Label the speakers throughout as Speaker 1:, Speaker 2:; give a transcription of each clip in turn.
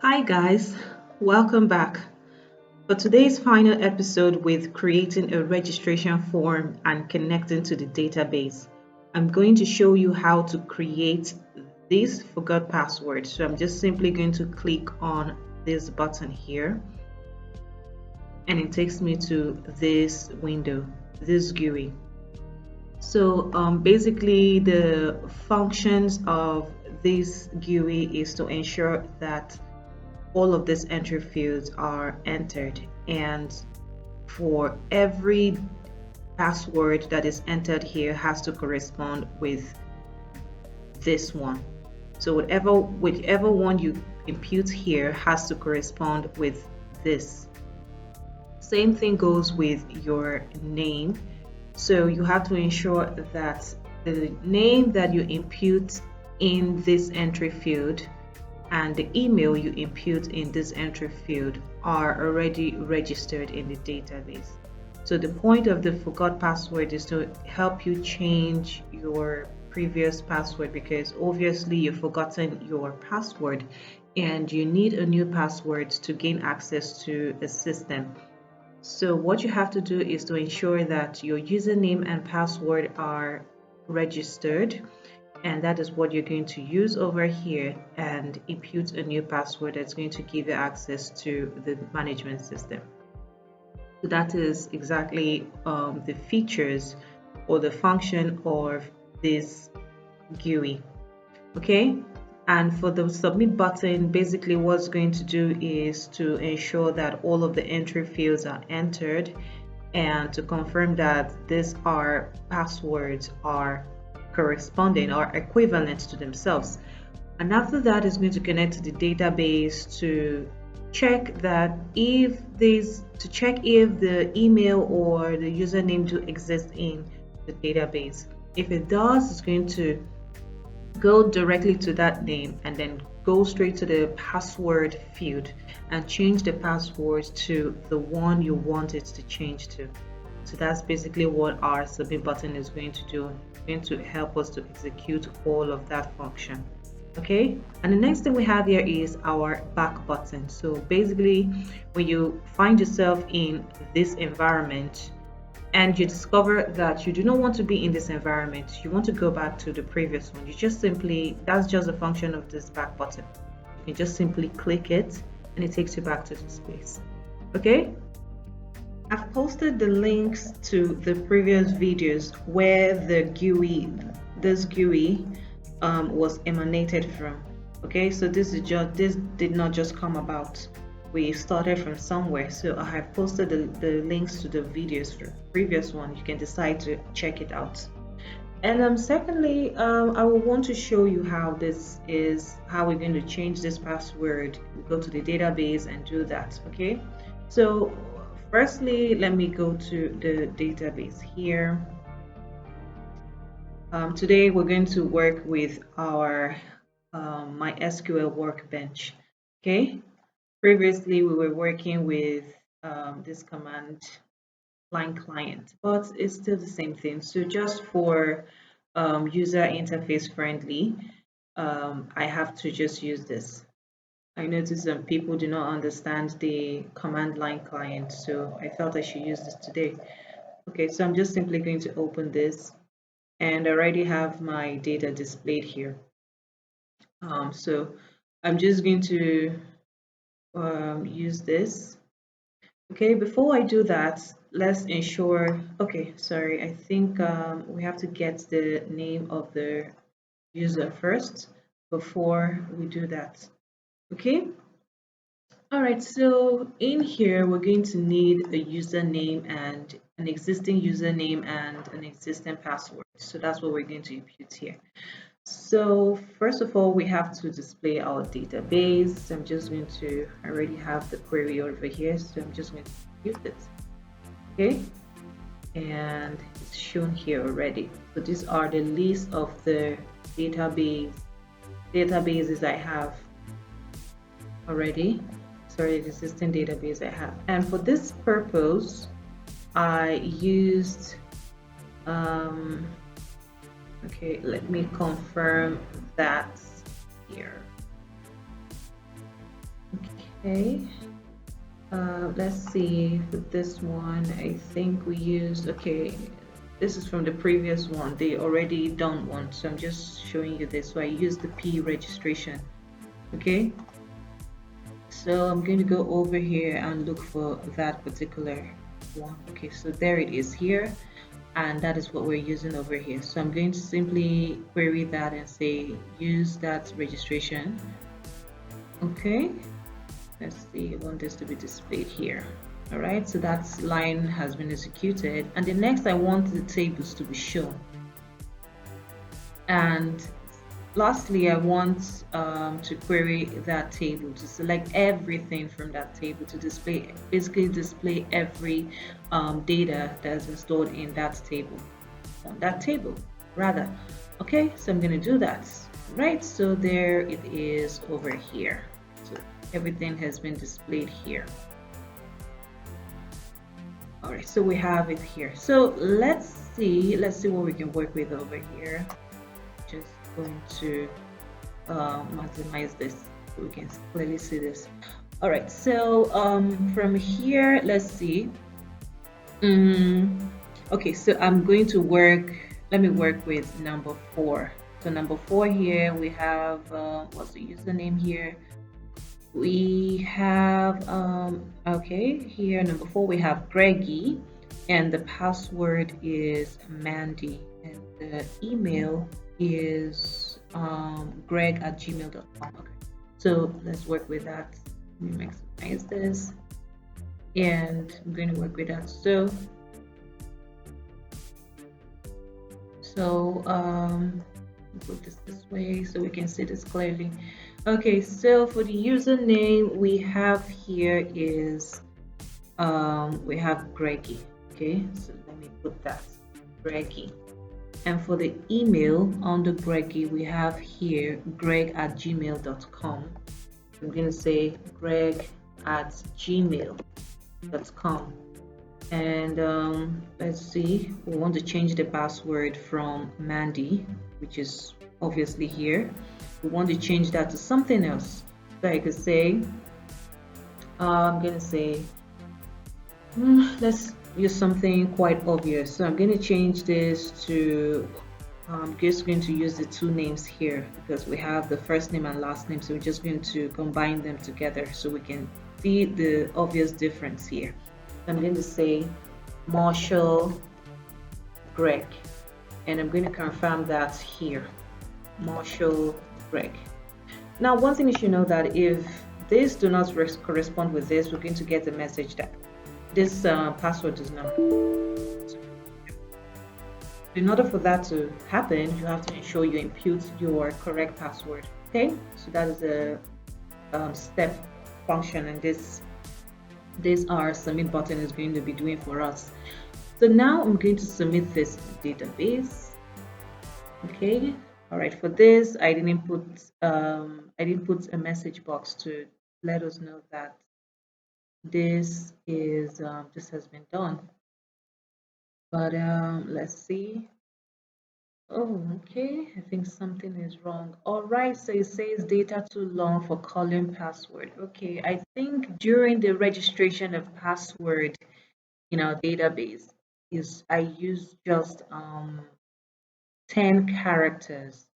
Speaker 1: Hi guys, welcome back. For today's final episode with creating a registration form and connecting to the database, I'm going to show you how to create this forgot password. So I'm just simply going to click on this button here and it takes me to this window, this GUI. So basically the functions of this GUI is to ensure that all of these entry fields are entered, and for every password that is entered here has to correspond with this one. So whichever one you impute here has to correspond with this. Same thing goes with your name. So you have to ensure that the name that you impute in this entry field and the email you input in this entry field are already registered in the database. So the point of the forgot password is to help you change your previous password, because obviously you've forgotten your password and you need a new password to gain access to a system. So what you have to do is to ensure that your username and password are registered, and that is what you're going to use over here, and impute a new password that's going to give you access to the management system. So that is exactly the features or the function of this GUI. Okay, and for the submit button, basically what's going to do is to ensure that all of the entry fields are entered and to confirm that these are passwords are corresponding or equivalent to themselves. And after that is going to connect to the database to check that if the email or the username do exist in the database. If it does, it's going to go directly to that name and then go straight to the password field and change the password to the one you want it to change to. So that's basically what our submit button is going to do. It's going to help us to execute all of that function. Okay, and the next thing we have here is our back button. So basically, when you find yourself in this environment and you discover that you do not want to be in this environment, you want to go back to the previous one, you just simply, that's just a function of this back button. You can just simply click it and it takes you back to this place. Okay, I've posted the links to the previous videos where this GUI was emanated from. Okay, so this did not just come about. We started from somewhere. So I have posted the links to the videos for the previous one. You can decide to check it out. And secondly, I will want to show you how we're going to change this password. We go to the database and do that. Okay, so firstly, let me go to the database here. Today we're going to work with our MySQL workbench. Okay, previously we were working with this command line client, but it's still the same thing. So just for user interface friendly, I have to just use this. I noticed some people do not understand the command line client, so I felt I should use this today. Okay, so I'm just simply going to open this, and I already have my data displayed here. So I'm just going to use this. Okay, before I do that, let's ensure, okay, sorry, I think we have to get the name of the user first before we do that. Okay, all right, so in here, we're going to need a username and an existing username and an existing password. So that's what we're going to impute here. So first of all, we have to display our database. So I'm just going to, I already have the query over here, so I'm just going to use it. Okay, and it's shown here already. So these are the list of the databases I have already. Sorry, the existing database I have. And for this purpose, I used okay, let me confirm that here. Okay. Let's see, for this one, I think we used, okay, this is from the previous one, the already done one. So I'm just showing you this. So I used the P registration. Okay. So I'm going to go over here and look for that particular one. Okay, so there it is here. And that is what we're using over here. So I'm going to simply query that and say, use that registration. Okay. Let's see, I want this to be displayed here. All right, so that line has been executed. And the next, I want the tables to be shown. And lastly, I want to query that table to select everything from that table to display, basically display every data that's been stored in that table, on that table, rather. Okay, so I'm going to do that. Right, so there it is over here. So everything has been displayed here. All right, so we have it here. So let's see what we can work with over here. Just going to maximize this so we can clearly see this. All right, so from here, let's see. Okay, so I'm going to work, let me work with number 4. So number 4 here, we have, what's the username here? We have, okay, here, number 4, we have Greggy, and the password is Mandy, and the email is greg@gmail.com. Okay, so let's work with that. Let me maximize this, and I'm going to work with that. So put this way so we can see this clearly. Okay, so for the username we have here is we have Greggy. Okay, so let me put that, Greggy. And for the email under Greggy, we have here greg@gmail.com. I'm going to say greg@gmail.com. And let's see, we want to change the password from Mandy, which is obviously here. We want to change that to something else. So I could say, I'm going to say, let's use something quite obvious. So I'm going to change this to, I'm just going to use the 2 names here because we have the first name and last name. So we're just going to combine them together so we can see the obvious difference here. I'm going to say Marshall Greg, and I'm going to confirm that here, Marshall Greg. Now, one thing you should know that if this do not correspond with this, we're going to get the message that this password does not. In order for that to happen, you have to ensure you input your correct password. Okay, so that is a step function, and this our submit button is going to be doing for us. So now I'm going to submit this to the database. Okay, all right, for this I didn't put a message box to let us know that this is this has been done. But let's see. Oh, okay, I think something is wrong. All right, so it says data too long for calling password. Okay, I think during the registration of password in our database is I use just 10 characters,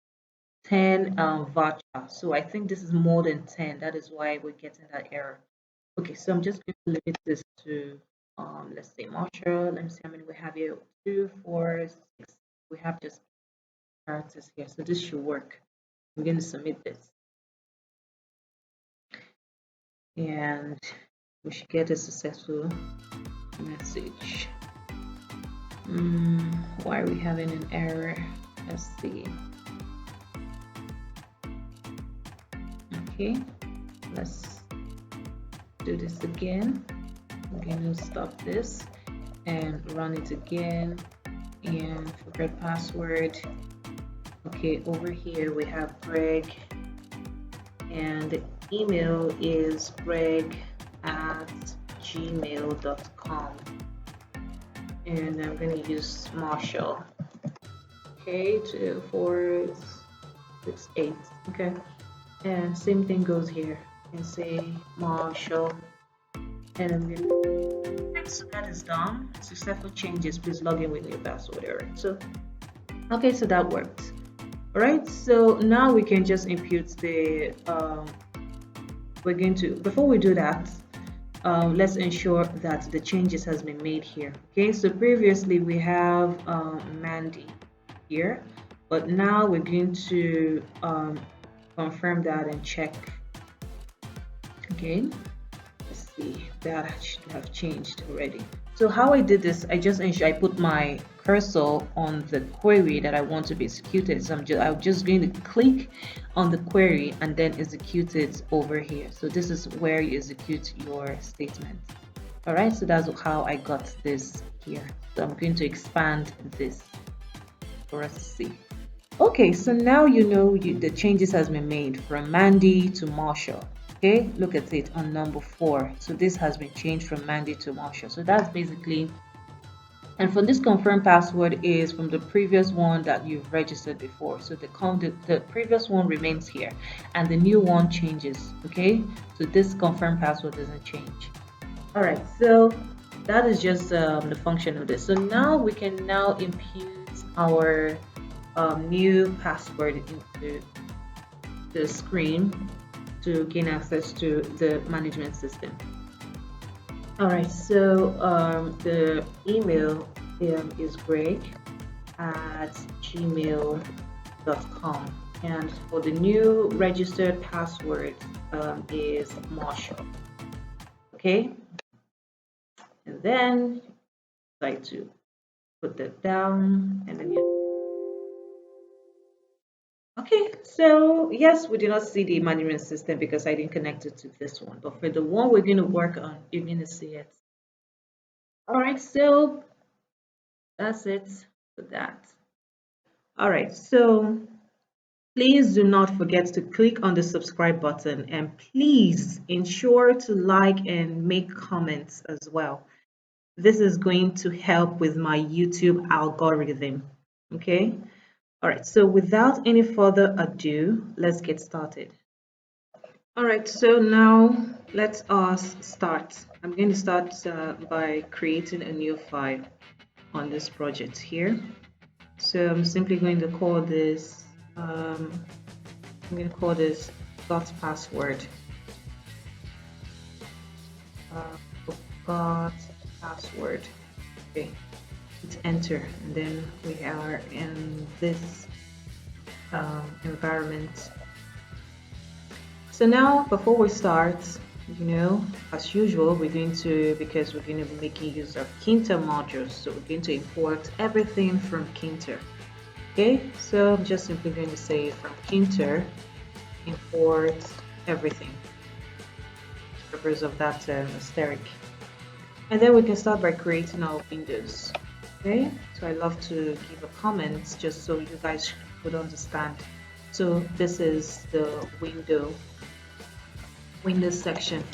Speaker 1: 10 voucher. So I think this is more than 10. That is why we're getting that error. Okay, so I'm just going to limit this to let's say Marshall. Let me see how many we have here. 2, 4, 6. We have just characters here, so this should work. I'm going to submit this, and we should get a successful message. Why are we having an error? Let's see. Okay, let's do this again. I'm going to stop this and run it again, and forget password. Okay, over here we have Greg, and the email is greg@gmail.com, and I'm going to use Marshall. Okay, 2, 4, 6, 8. Okay, and same thing goes here. and say Marshall, and I'm going to, so that is done. Successful changes, please log in with your password. All right, so okay, so that worked. All right, so now we can just impute the we're going to, before we do that, let's ensure that the changes has been made here. Okay, so previously we have Mandy here, but now we're going to confirm that and check. Okay, let's see, that should have changed already. So how I did this, I just ensure I put my cursor on the query that I want to be executed. So I'm just going to click on the query and then execute it over here. So this is where you execute your statement. All right, so that's how I got this here. So I'm going to expand this for us to see. Okay, so now you know the changes has been made from Mandy to Marshall. Okay, look at it on number 4. So this has been changed from Mandy to Marshall. So that's basically, and from this confirm password is from the previous one that you've registered before. So the previous one remains here and the new one changes. Okay, so this confirm password doesn't change. All right, so that is just the function of this. So now we can now impute our new password into the screen to gain access to the management system. All right, so the email is greg@gmail.com, and for the new registered password is Marshall. Okay, and then try to put that down, and then okay, so yes, we do not see the management system because I didn't connect it to this one, but for the one we're going to work on, you're going to see it. All right, so that's it for that. All right, so please do not forget to click on the subscribe button, and please ensure to like and make comments as well. This is going to help with my YouTube algorithm. Okay. All right, so without any further ado, let's get started. All right, so now let us start. I'm going to start by creating a new file on this project here. So I'm simply going to call this, I'm going to call this dot password. Dot password. Okay, hit enter, and then we are in this environment. So now, before we start, as usual, we're going to, because we're going to be making use of Tkinter modules, so we're going to import everything from Tkinter. Okay, so I'm just simply going to say from Tkinter, import everything, for the purpose of that asterisk. And then we can start by creating our windows. Okay, so I love to give a comment just so you guys would understand. So this is the Windows section,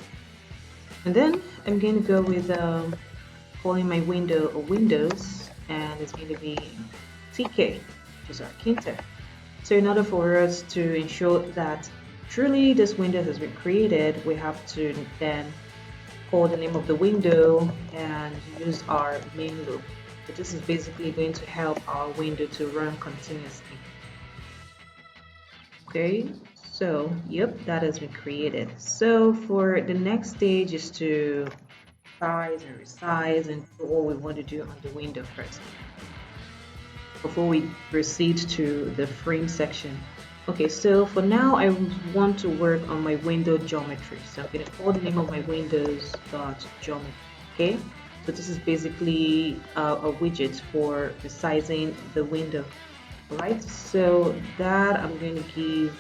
Speaker 1: and then I'm going to go with calling my window or Windows, and it's going to be TK, which is our Tkinter. So in order for us to ensure that truly this window has been created, we have to then call the name of the window and use our main loop. So this is basically going to help our window to run continuously. Okay, so yep, that has been created. So for the next stage is to size and resize and do what we want to do on the window first before we proceed to the frame section. Okay, so for now I want to work on my window geometry. So I'm going to call the name of my windows.geometry. Okay, so this is basically a widget for resizing the window. Alright, so that I'm going to give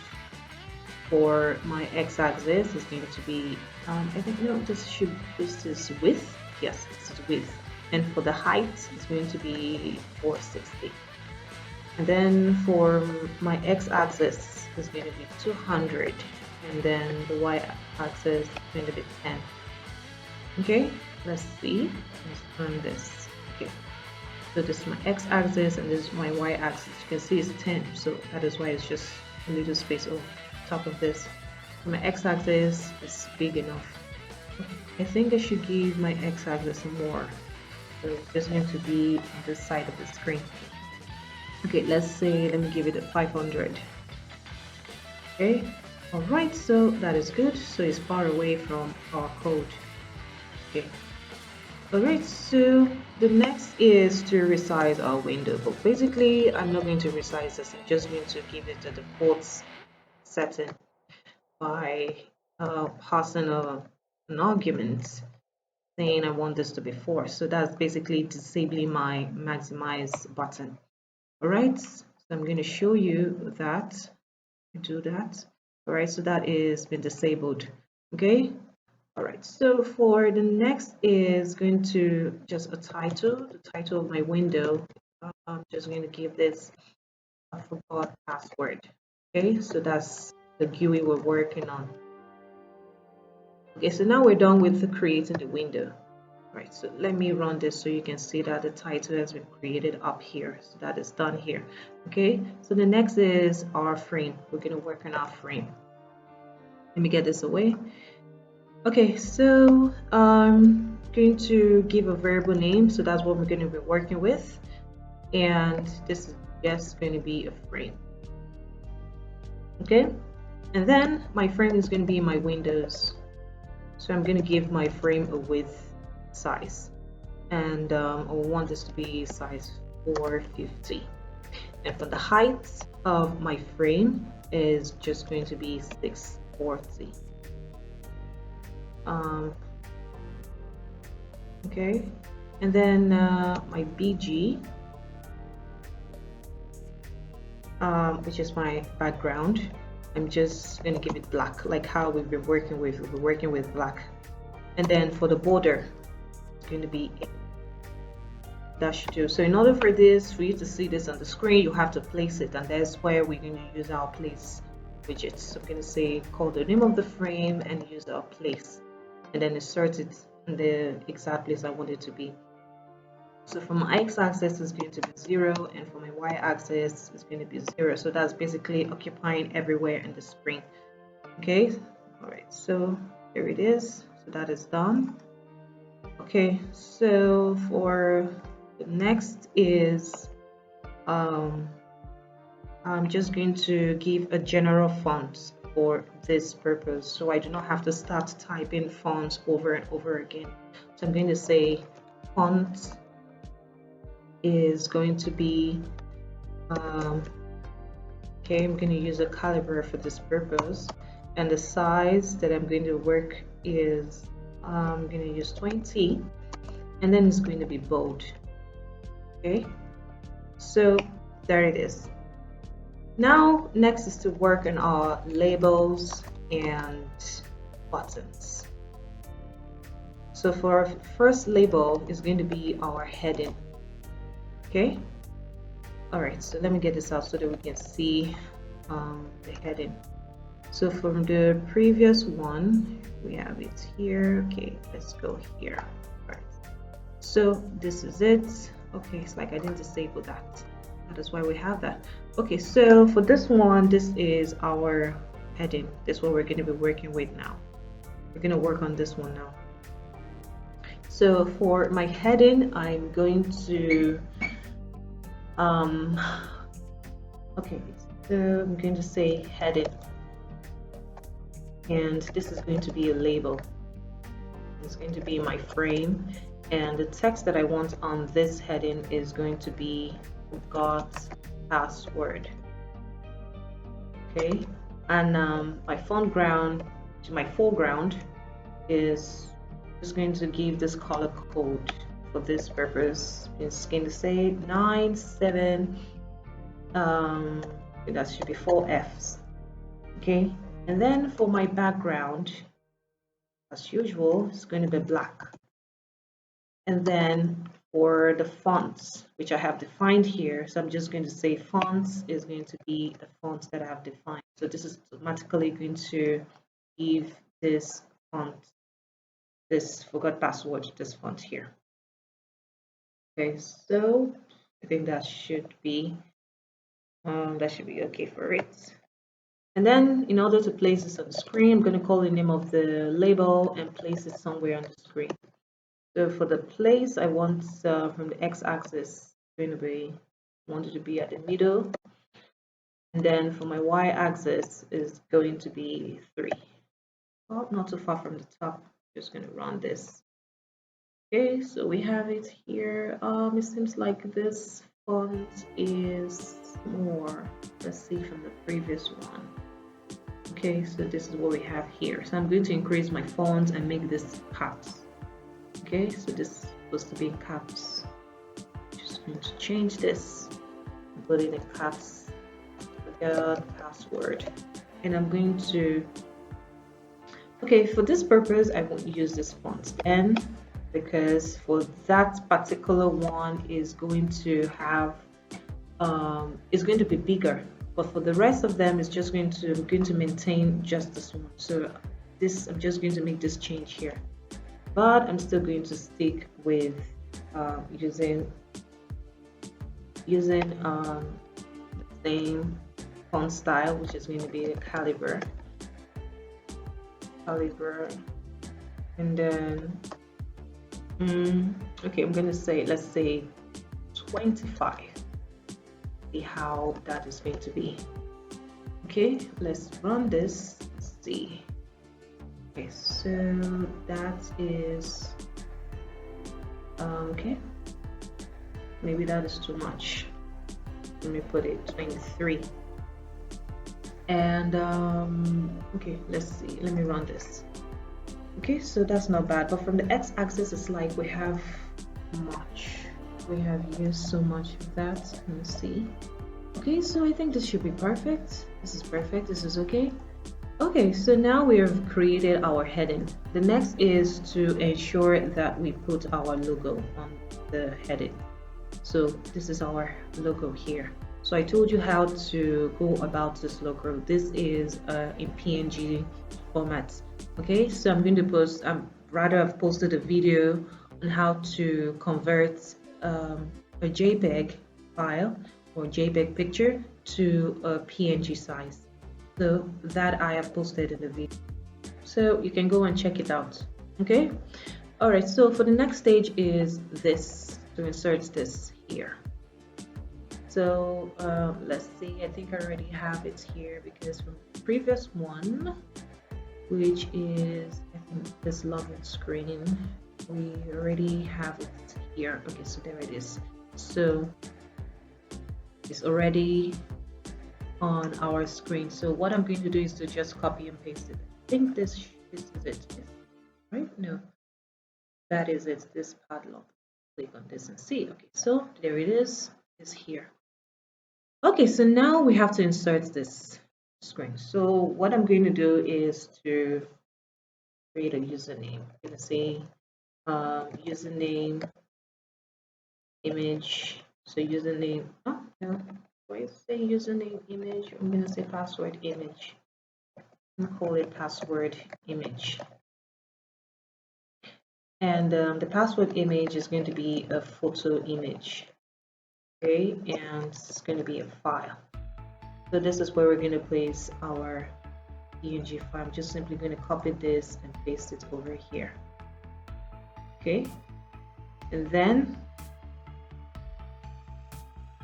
Speaker 1: for my x-axis is going to be I think no, this is width. Yes, this is width, and for the height it's going to be 460. And then for my x-axis is going to be 200, and then the y-axis is going to be 10. Okay, let's see. Let's run this. Okay. So this is my x-axis and this is my y-axis. You can see it's 10, so that is why it's just a little space over top of this. My x-axis is big enough. I think I should give my x-axis more. So it's just going to be on this side of the screen. Okay, let's say, let me give it a 500. Okay, all right, so that is good. So it's far away from our code. Okay, all right, so the next is to resize our window, but basically I'm not going to resize this. I'm just going to give it a default setting by passing an argument saying I want this to be 4. So that's basically disabling my maximize button. All right, so I'm going to show you that. Do that. All right, so that is been disabled. Okay. All right, so for the next is going to just a title, the title of my window. I'm just going to give this a forgot password. Okay, so that's the GUI we're working on. Okay, so now we're done with creating the window. Right, so let me run this so you can see that the title has been created up here. So that is done here. Okay, so the next is our frame. We're going to work on our frame. Let me get this away. Okay, so I'm going to give a variable name. So that's what we're going to be working with. And this is just going to be a frame. Okay, and then my frame is going to be my windows. So I'm going to give my frame a width size. And I want this to be size 450, and for the height of my frame is just going to be 640. Okay, and then my BG, which is my background, I'm just going to give it black, like how we've been working with. We'll be working with black. And then for the border, it's going to be -2. So in order for you to see this on the screen, you have to place it, and that's where we're going to use our place widget. So I'm going to say call the name of the frame and use our place, and then insert it in the exact place I want it to be. So for my x-axis is going to be 0, and for my y-axis is going to be 0. So that's basically occupying everywhere in the screen. Okay, all right, so here it is. So that is done. Okay, so for the next is I'm just going to give a general font for this purpose, so I do not have to start typing fonts over and over again. So I'm going to say font is going to be okay, I'm going to use a caliber for this purpose, and the size that I'm going to work is I'm going to use 20, and then it's going to be bold. Okay, so there it is. Now next is to work on our labels and buttons. So for our first label is going to be our heading. Okay, all right, so let me get this out so that we can see the heading. So from the previous one, we have it here. Okay, let's go here. All right, so this is it. Okay, it's like I didn't disable that. That is why we have that. Okay, so for this one, this is our heading. This is what we're going to be working with now. We're going to work on this one now. So for my heading, I'm going to okay, so I'm going to say heading, and this is going to be a label. It's going to be my frame, and the text that I want on this heading is going to be forgot password. Okay, and my foreground is just going to give this color code for this purpose. It's going to say 97 that should be 4 F's. Okay, and then for my background, as usual, it's going to be black. And then for the fonts, which I have defined here, so I'm just going to say fonts is going to be the fonts that I have defined. So this is automatically going to give this font, this forgot password, this font here. Okay, so I think that should be okay for it. And then in order to place this on the screen, I'm going to call the name of the label and place it somewhere on the screen. So for the place, I want from the x-axis going to be, I want it to be at the middle, and then for my y-axis is going to be 3. Well, not too far from the top. Just going to run this. Okay, so we have it here. It seems like this font is more. Let's see from the previous one. Okay, so this is what we have here. So I'm going to increase my font and make this caps. Okay, so this is supposed to be in caps. Just going to change this and put it in caps. The password, and I'm going to. Okay, for this purpose, I won't use this font N, because for that particular one is going to have it's going to be bigger, but for the rest of them it's just going to, I'm going to maintain just this one. So this, I'm just going to make this change here, but I'm still going to stick with using the same font style, which is going to be the caliber, and then okay, I'm going to say, let's say 25. See how that is going to be. Okay, let's run this. Let's see. Okay, so that is okay, maybe that is too much. Let me put it 23. And okay, let's see, let me run this. Okay, so that's not bad, but from the x-axis it's like we have used so much of that. Let me see. Okay, so I think this should be perfect. This is perfect. This is okay. Okay, so now we have created our heading. The next is to ensure that we put our logo on the heading. So this is our logo here. So I told you how to go about this logo. This is in PNG format. Okay, so I'm going to post, I've posted a video on how to convert a JPEG file or JPEG picture to a PNG size. So that I have posted in the video. So you can go and check it out. Okay, all right, so for the next stage is this, to insert this here. So let's see, I think I already have it here, because from the previous one, which is, I think, this login screen, we already have it here. Okay, so there it is. So it's already on our screen. So what I'm going to do is to just copy and paste it. I think this is it, right? No, that is it, this padlock. Click on this and see. Okay, so there it is, it's here. Okay, so now we have to insert this screen. So what I'm going to do is to create a username. I'm going to say username image. So username, oh no, why is say username image? I'm going to say password image. I'm going to call it password image. And the password image is going to be a photo image. Okay, and it's going to be a file. So this is where we're going to place our PNG file. I'm just simply going to copy this and paste it over here. Okay, and then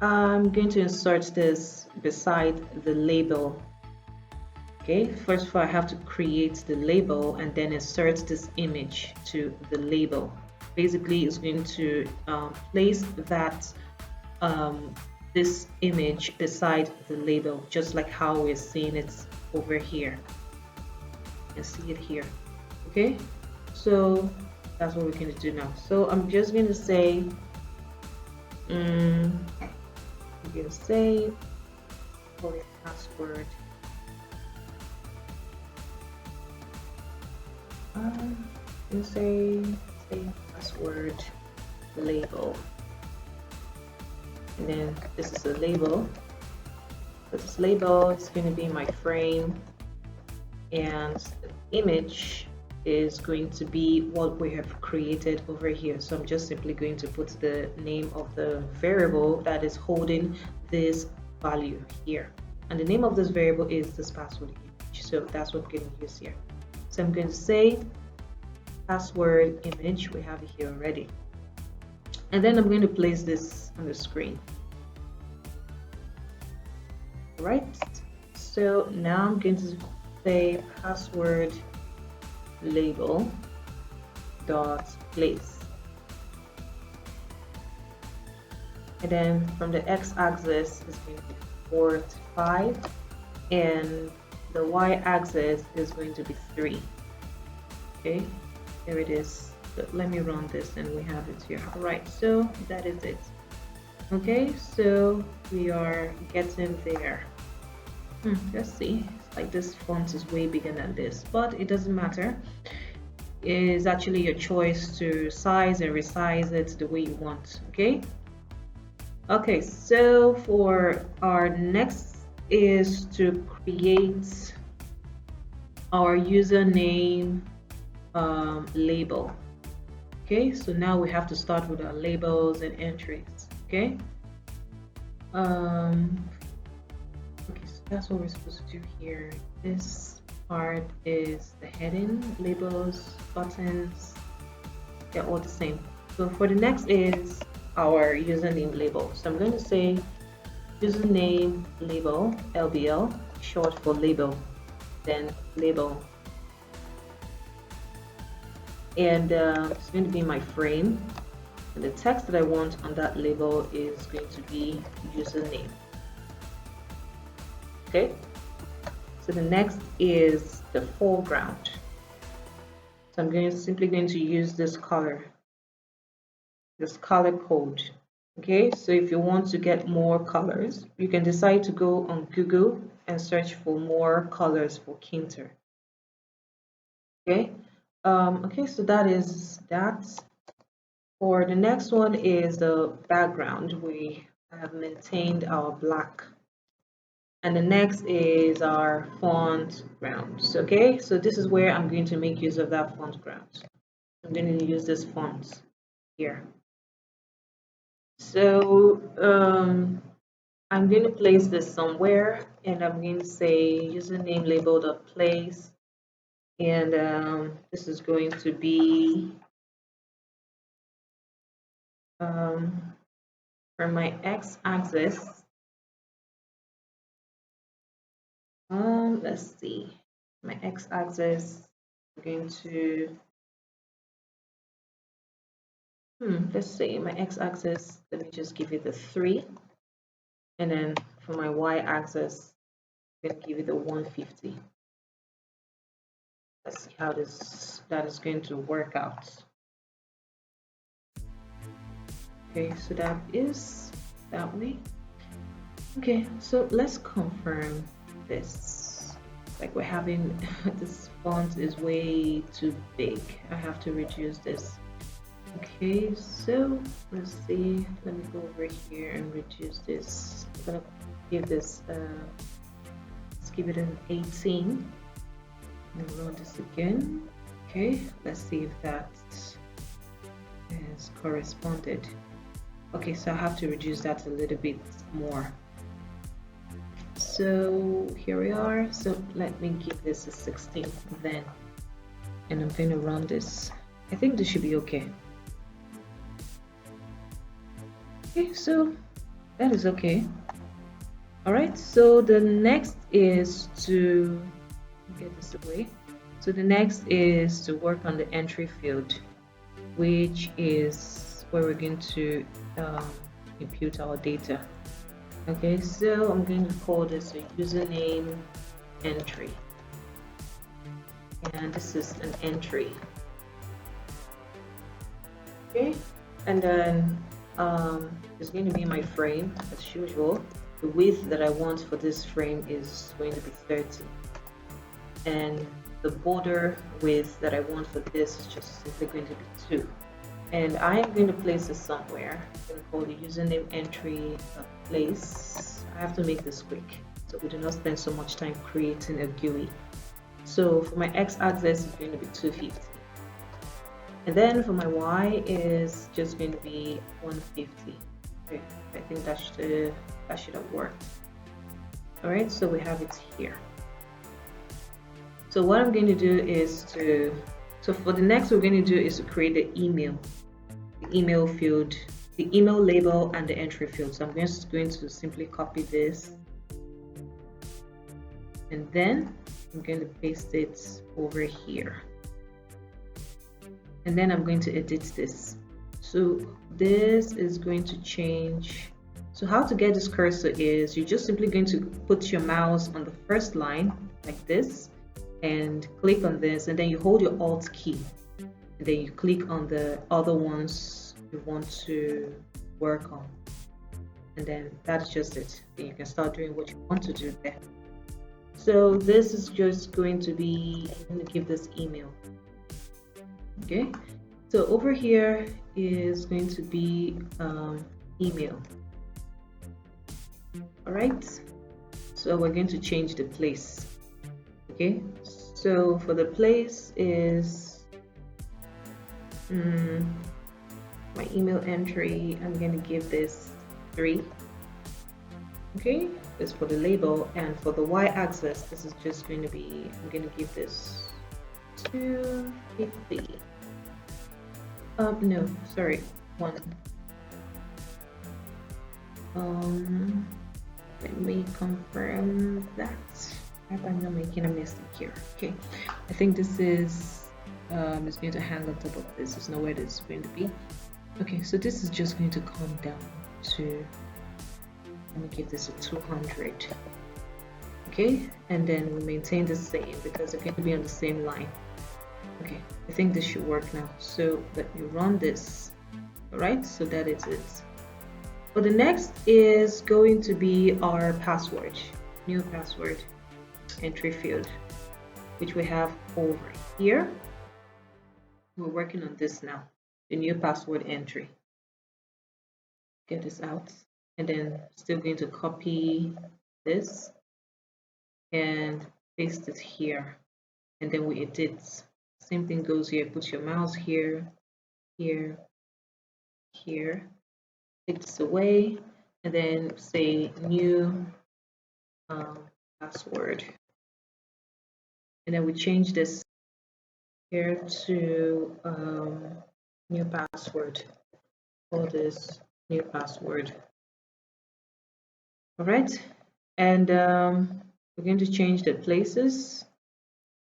Speaker 1: I'm going to insert this beside the label. Okay, first of all, I have to create the label and then insert this image to the label. Basically, it's going to place that this image beside the label, just like how we're seeing it over here. You can see it here. Okay, so that's what we're going to do now. So I'm just going to say, I'm going to say, call it password. I'm going to say password label. And then this is a label. So this label is going to be my frame, and the image is going to be what we have created over here. So I'm just simply going to put the name of the variable that is holding this value here. and the name of this variable is this password image. So that's what I'm going to use here. So I'm going to say password image. We have it here already, and then I'm going to place this on the screen. All right. So now I'm going to say password label dot place, and then from the x-axis is going to be 4 to 5, and the y-axis is going to be 3. Okay, there it is. So let me run this and we have it here. All right, so that is it. Okay, so we are getting there. Let's see. It's like this font is way bigger than this, but it doesn't matter. It is actually your choice to size and resize it the way you want. Okay, so for our next is to create our username label. Okay, so now we have to start with our labels and entries. Okay, so that's what we're supposed to do here. This part is the heading, labels, buttons, they're all the same. So for the next is our username label. So I'm going to say username label, LBL, short for label, then label. And it's going to be my frame, and the text that I want on that label is going to be username. Okay, so the next is the foreground. So I'm simply going to use this color code. Okay, so if you want to get more colors, you can decide to go on Google and search for more colors for Tkinter. Okay, okay, so that is that. For the next one is the background. We have maintained our black, and the next is our font grounds. Okay, so this is where I'm going to make use of that font ground. I'm going to use this font here. So I'm going to place this somewhere, and I'm going to say username label.place, and this is going to be for my x-axis. Let's see, my x-axis, I'm going to let's see, my x-axis, let me just give it the 3, and then for my y-axis, I'm going to give it the 150. Let's see how that is going to work out. Okay, so that is that way. Okay, so let's confirm this. Like we're having this font is way too big. I have to reduce this. Okay, so let's see. Let me go over here and reduce this. I'm gonna give this let's give it an 18 and run this again. Okay, let's see if that is corresponded. Okay, so I have to reduce that a little bit more. So here we are. So let me give this a 16 then, and I'm going to run this. I think this should be okay. Okay, so that is okay. All right, so the next is to get this away. So the next is to work on the entry field, which is where we're going to impute our data. Okay, so I'm going to call this a username entry, and this is an entry. Okay, and then it's going to be my frame as usual. The width that I want for this frame is going to be 30, and the border width that I want for this is just simply going to be 2. And I am going to place this somewhere. I'm going to call the username entry place. I have to make this quick so we do not spend so much time creating a GUI. So for my x-axis is going to be 250, and then for my y is just going to be 150. Okay, I think that should have worked. All right, so we have it here. So what I'm going to do is so for the next we're going to do is to create the email field, the email label and the entry field. So I'm just going to simply copy this and then I'm going to paste it over here. And then I'm going to edit this. So this is going to change. So how to get this cursor is you're just simply going to put your mouse on the first line like this and click on this, and then you hold your Alt key and then you click on the other ones you want to work on, and then that's just it. Then you can start doing what you want to do there. So this is just going to be, I'm going to give this email. Okay, so over here is going to be email. All right, so we're going to change the place. Okay, so for the place is my email entry, I'm going to give this 3. Okay, this for the label, and for the y-axis this is just going to be, I'm going to give this 250. No, sorry, 1. Let me confirm that. I'm not making a mistake here. Okay, I think this is going to hang on top of this. There's nowhere this is going to be. Okay, so this is just going to come down to, let me give this a 200. Okay, and then we maintain the same because they're going to be on the same line. Okay, I think this should work now. So let me run this. All right, so that is it. But the next is going to be our password, new password entry field, which we have over here. We're working on this now, the new password entry. Get this out, and then still going to copy this and paste it here, and then we edit. Same thing goes here. Put your mouse here, here, here. Take this away, and then say new password, and then we change this here to new password. Call this new password. All right, and we're going to change the places.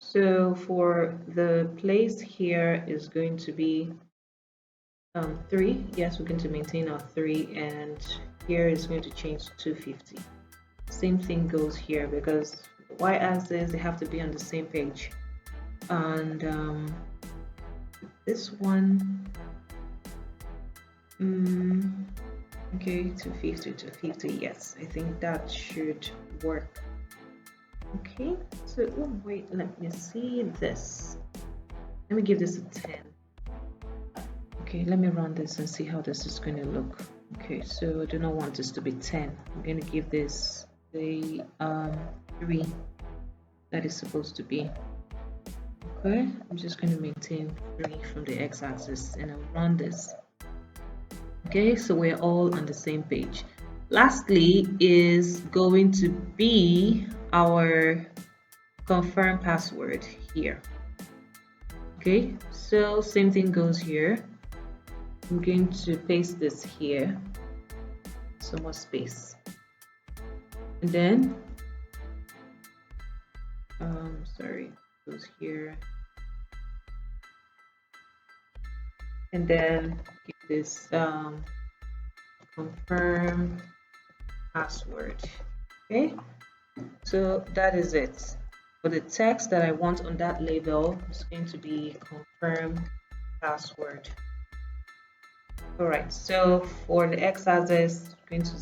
Speaker 1: So for the place here is going to be 3. Yes, we're going to maintain our 3, and here is going to change to 250. Same thing goes here because y-axis, they have to be on the same page. And this one, okay, 250, yes, I think that should work. Okay, so oh wait, let me see this. Let me give this a 10. Okay, let me run this and see how this is going to look. Okay, so I do not want this to be 10. I'm going to give this the 3 that is supposed to be. Okay, I'm just going to maintain 3 from the x-axis and I'll run this. Okay, so we're all on the same page. Lastly is going to be our confirm password here. Okay, so same thing goes here. I'm going to paste this here, so more space, and then sorry, goes here, and then give this confirm password. Okay, so that is it. For the text that I want on that label is going to be confirm password. All right, so for the x-axis, it's going to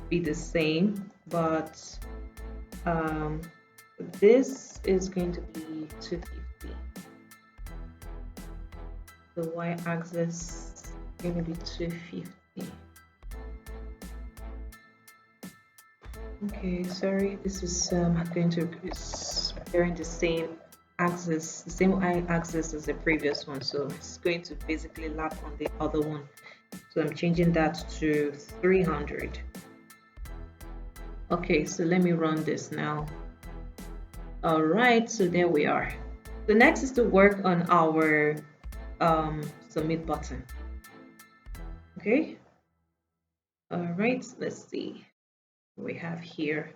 Speaker 1: be the same, but this is going to be 250. The y-axis is going to be 250. Okay, sorry, this is going to be sharing the same axis, the same y-axis as the previous one, so it's going to basically lap on the other one. So I'm changing that to 300. Okay, so let me run this now. All right, so there we are. The next is to work on our submit button. Okay. All right, let's see what we have here.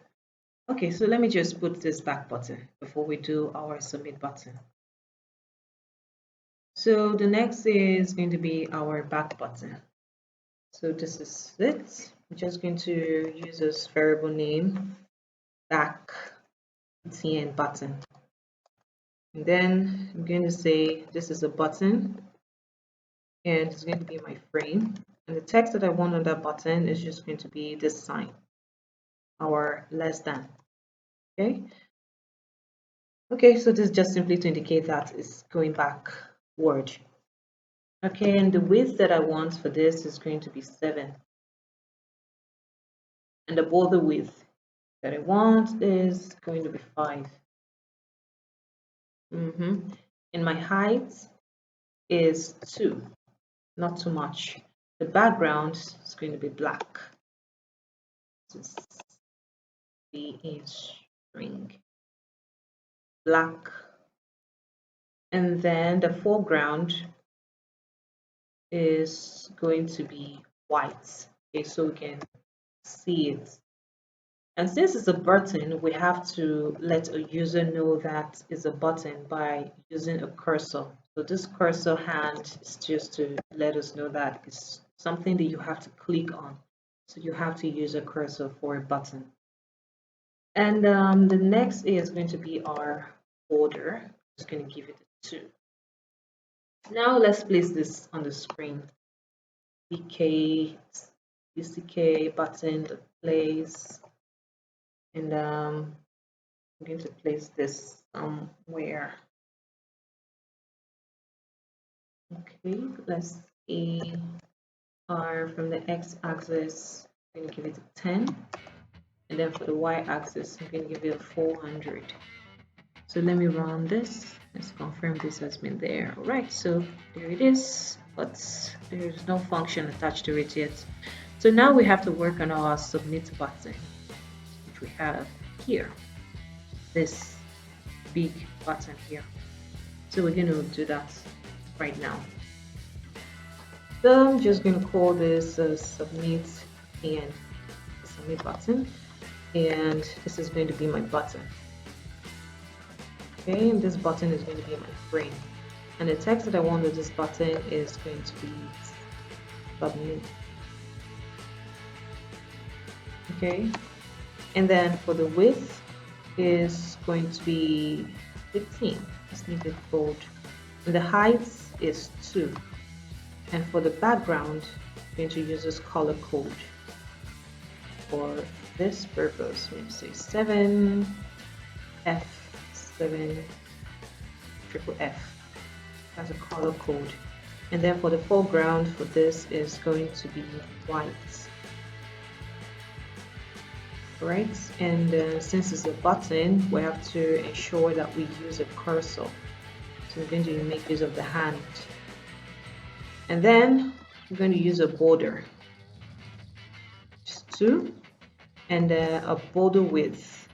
Speaker 1: Okay, so let me just put this back button before we do our submit button. So the next is going to be our back button. So this is it. I'm just going to use this variable name back TN button. And then I'm going to say this is a button and it's going to be my frame. And the text that I want on that button is just going to be this sign, our less than. Okay. Okay, so this is just simply to indicate that it's going backward. Okay, and the width that I want for this is going to be 7. And the border width that I want is going to be 5. And my height is 2, not too much. The background is going to be black. This be a string, black. And then the foreground is going to be white. Okay, so we can see it. And since it's a button, we have to let a user know that it's a button by using a cursor. So this cursor hand is just to let us know that it's something that you have to click on. So you have to use a cursor for a button. And the next is going to be our border. I'm just going to give it a 2. Now let's place this on the screen. BCK button, the place. And I'm going to place this somewhere. Okay, let's see. From the x-axis, I'm going to give it a 10. And then for the y-axis, I'm going to give it a 400. So let me run this. Let's confirm this has been there. All right, so there it is, but there's no function attached to it yet. So now we have to work on our submit button, which we have here. This big button here. So we're going to do that right now. So I'm just going to call this submit and submit button, and this is going to be my button. Okay, and this button is going to be my frame, and the text that I want with this button is going to be submit. Okay, and then for the width is going to be 15. Let's make it bold. And the height is 2. And for the background, I'm going to use this color code for this purpose. We're going to say 7F7 triple F as a color code. And then for the foreground for this is going to be white. Right, and since it's a button, we have to ensure that we use a cursor. So we're going to make use of the hand. And then we're going to use a border, just 2, and a border width.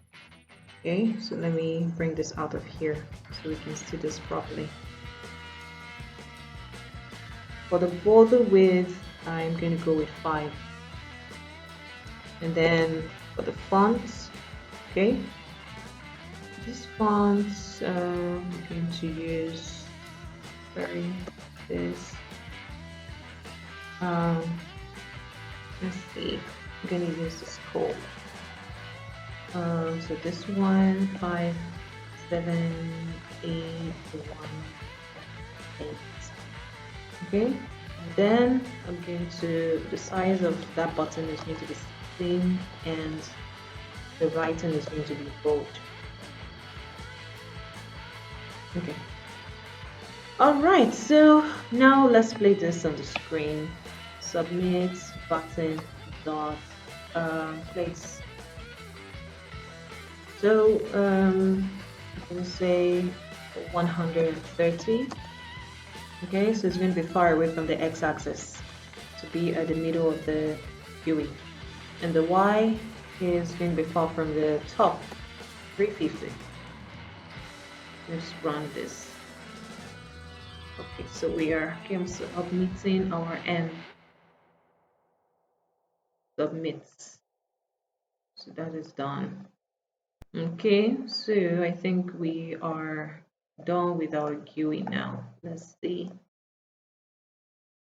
Speaker 1: Okay, so let me bring this out of here so we can see this properly. For the border width, I'm going to go with 5. And then for the fonts, okay, this font I'm going to use this. Let's see, I'm going to use this code. So this one 5 7 8 1 8. Okay, and then I'm going to, the size of that button is going to be 16 and the writing is going to be bold. Okay. Alright, so now let's play this on the screen. Submit button dot place. So I'm going to say 130. Okay, so it's going to be far away from the x-axis to be at the middle of the GUI. And the y is going to be far from the top, 350. Let's run this. Okay, so we are submitting our end. Submits. So that is done. Okay, so I think we are done with our GUI now. Let's see.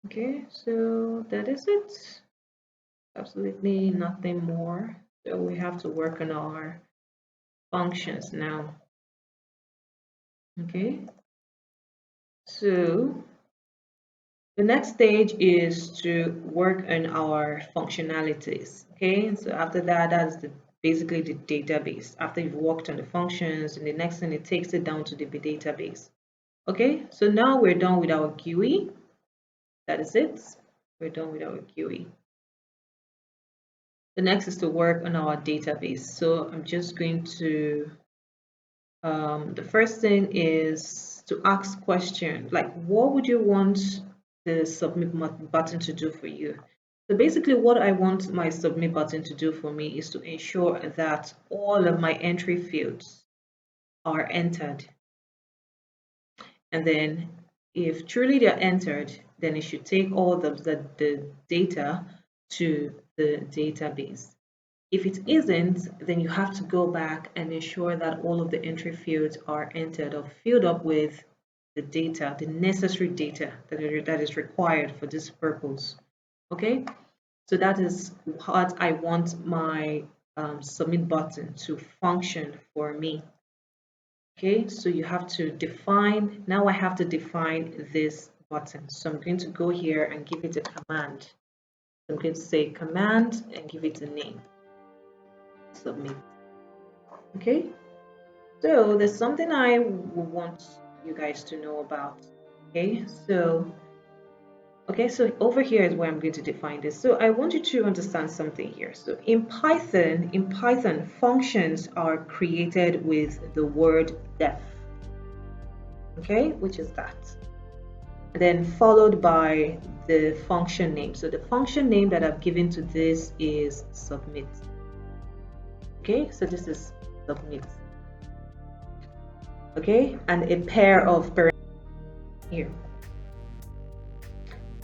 Speaker 1: Okay, so that is it. Absolutely nothing more. So we have to work on our functions now. Okay, so the next stage is to work on our functionalities. Okay, so after that, that's basically the database. After you've worked on the functions, and the next thing, it takes it down to the database. Okay, so now we're done with our GUI. That is it. We're done with our GUI. The next is to work on our database. So I'm just going to, the first thing is to ask questions like, what would you want the submit button to do for you? So basically what I want my submit button to do for me is to ensure that all of my entry fields are entered. And then if truly they're entered, then it should take all the data to the database. If it isn't, then you have to go back and ensure that all of the entry fields are entered or filled up with the data, the necessary data that is required for this purpose. Okay, so that is what I want my submit button to function for me. Okay, so you have to define, now I have to define this button. So I'm going to go here and give it a command. I'm going to say command and give it a name. Submit. Okay, so there's something I want you guys to know about. Okay, so over here is where I'm going to define this. So I want you to understand something here. So in Python, functions are created with the word def. Okay, which is that. And then followed by the function name. So the function name that I've given to this is submit. Okay, so this is submit. Okay, and a pair of here.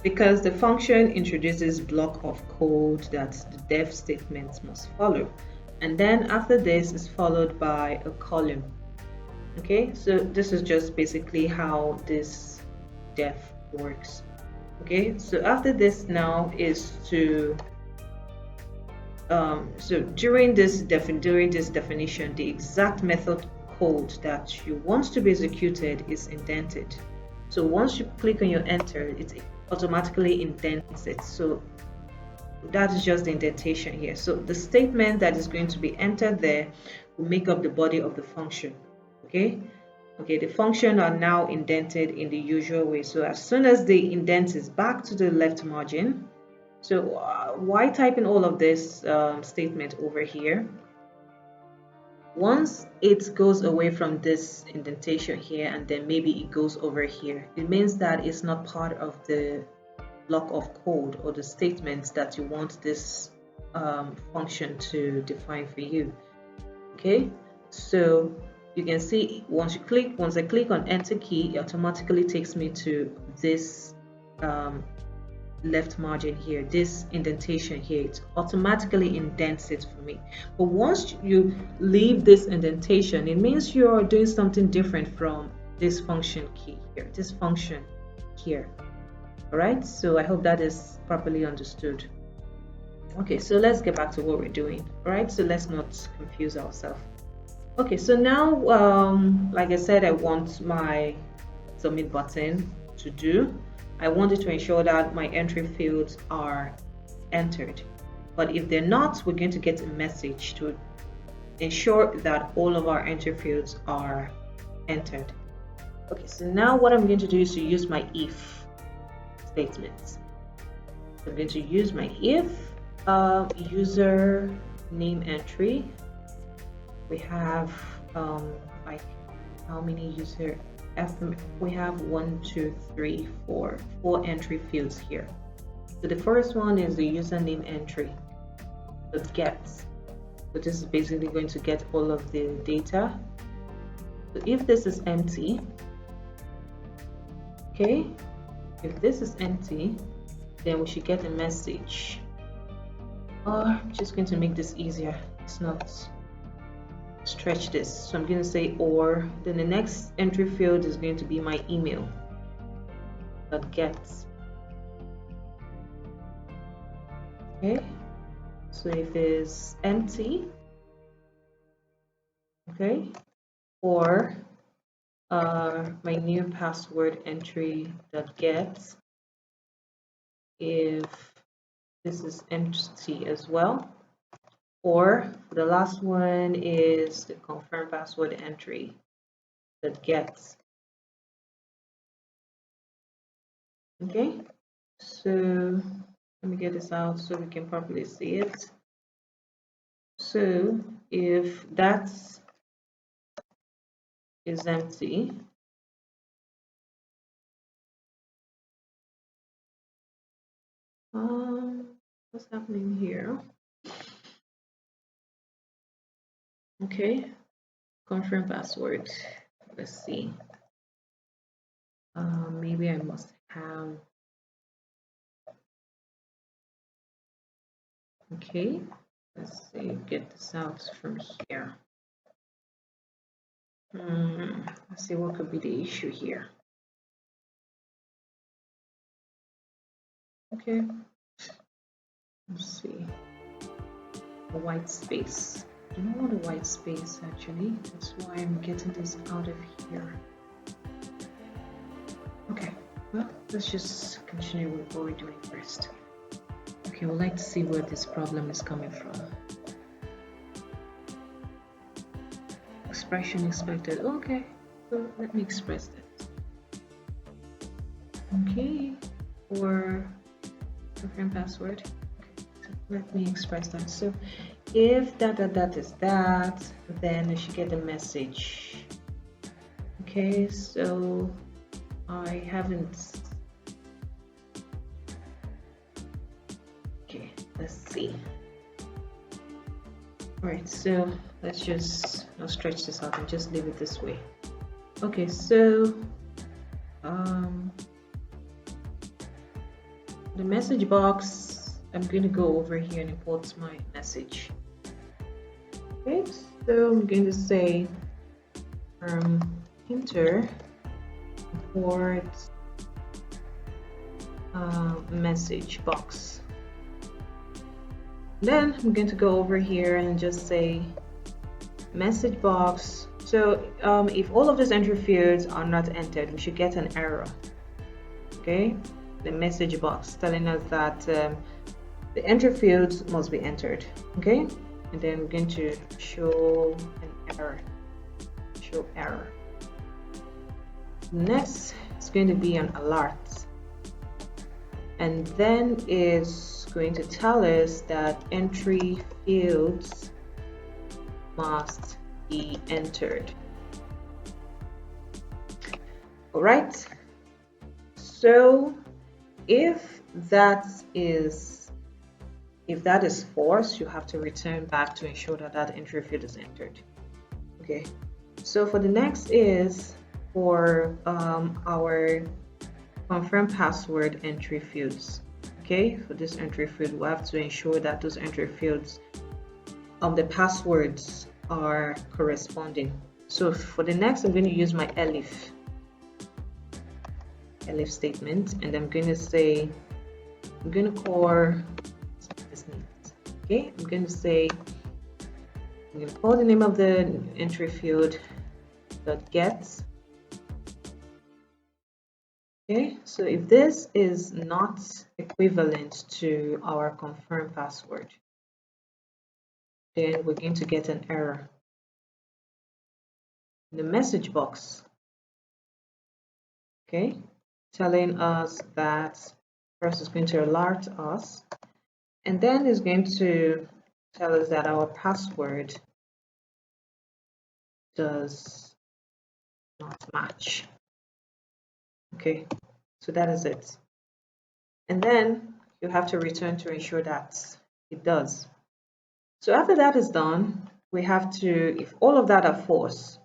Speaker 1: Because the function introduces block of code that the def statement must follow. And then after this is followed by a column. Okay, so this is just basically how this def works. Okay, so after this now is to so during this definition, the exact method code that you want to be executed is indented. So once you click on your enter, it automatically indents it. So that is just the indentation here. So the statement that is going to be entered there will make up the body of the function. Okay, the function are now indented in the usual way. So as soon as the indent is back to the left margin, so why type in all of this statement over here? Once it goes away from this indentation here and then maybe it goes over here, it means that it's not part of the block of code or the statements that you want this function to define for you. Okay, so you can see once I click on enter key, it automatically takes me to this left margin here, this indentation here. It automatically indents it for me. But once you leave this indentation, it means you're doing something different from this function key here, this function here. All right, so I hope that is properly understood. Okay, so let's get back to what we're doing. All right, so let's not confuse ourselves. Okay, so now like I said, I want my submit button to do. I wanted to ensure that my entry fields are entered, but if they're not, we're going to get a message to ensure that all of our entry fields are entered. Okay, so now what I'm going to do is to use my if statements. So I'm going to use my if user name entry. We have like how many user we have 1 2 3 4 entry fields here. So the first one is the username entry. So get So this is basically going to get all of the data. So if this is empty, okay, if this is empty, then we should get a message. Or I'm just going to make this easier. It's not stretch this. So I'm going to say or, then the next entry field is going to be my email that gets. Okay, so if it's empty, okay, or my new password entry that gets, if this is empty as well, or the last one is the confirm password entry that gets. Okay, so let me get this out so we can properly see it. So if that is empty, what's happening here? Okay, confirm password. Let's see. Maybe I must have. Okay, let's see. Get this out from here. Let's see what could be the issue here. Okay, let's see. A white space. I don't want a white space actually. That's why I'm getting this out of here. Okay, well, let's just continue with what we're doing first. Okay, we'd like to see where this problem is coming from. Expression expected. Okay, so let me express that. Okay, or confirm password. Okay, so let me express that. So if that is that, then I should get a message. Okay, so I haven't. Okay, let's see. All right, so let's just not stretch this out and just leave it this way. Okay, so the message box, I'm going to go over here and import my message. Okay, so I'm going to say Tkinter import message box. Then I'm going to go over here and just say message box. So if all of these entry fields are not entered, we should get an error. Okay, the message box telling us that the entry fields must be entered. Okay, and then we're going to show an error. Show error. Next, it's going to be an alert, and then is going to tell us that entry fields must be entered. All right, so if that is false, you have to return back to ensure that that entry field is entered. Okay, so for the next is for our confirm password entry fields. Okay, for this entry field, we have to ensure that those entry fields the passwords are corresponding. So for the next, I'm going to use my elif statement, and I'm going to say, I'm going to call this name. Okay, I'm going to say, I'm going to call the name of the entry field dot get. Okay, so if this is not equivalent to our confirm password, then we're going to get an error. In the message box, okay, telling us that first is going to alert us, and then is going to tell us that our password does not match. Okay, so that is it. And then you have to return to ensure that it does. So after that is done, we have to, if all of that are false,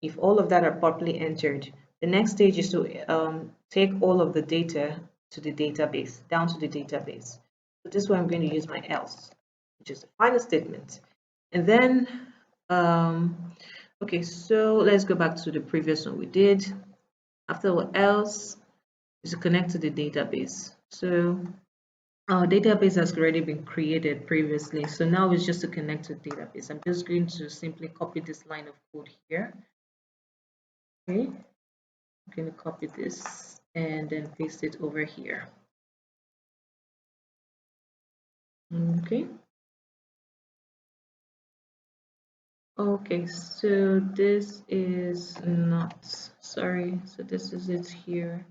Speaker 1: if all of that are properly entered, the next stage is to take all of the data to the database, down to the database. So this is where I'm going to use my else, which is the final statement. And then, okay, so let's go back to the previous one we did. After what else is to connect to the database. So our database has already been created previously, so now it's just to connect to the database. I'm just going to simply copy this line of code here. Okay, I'm going to copy this and then paste it over here. Okay. Okay, so this is not, sorry, so this is it here.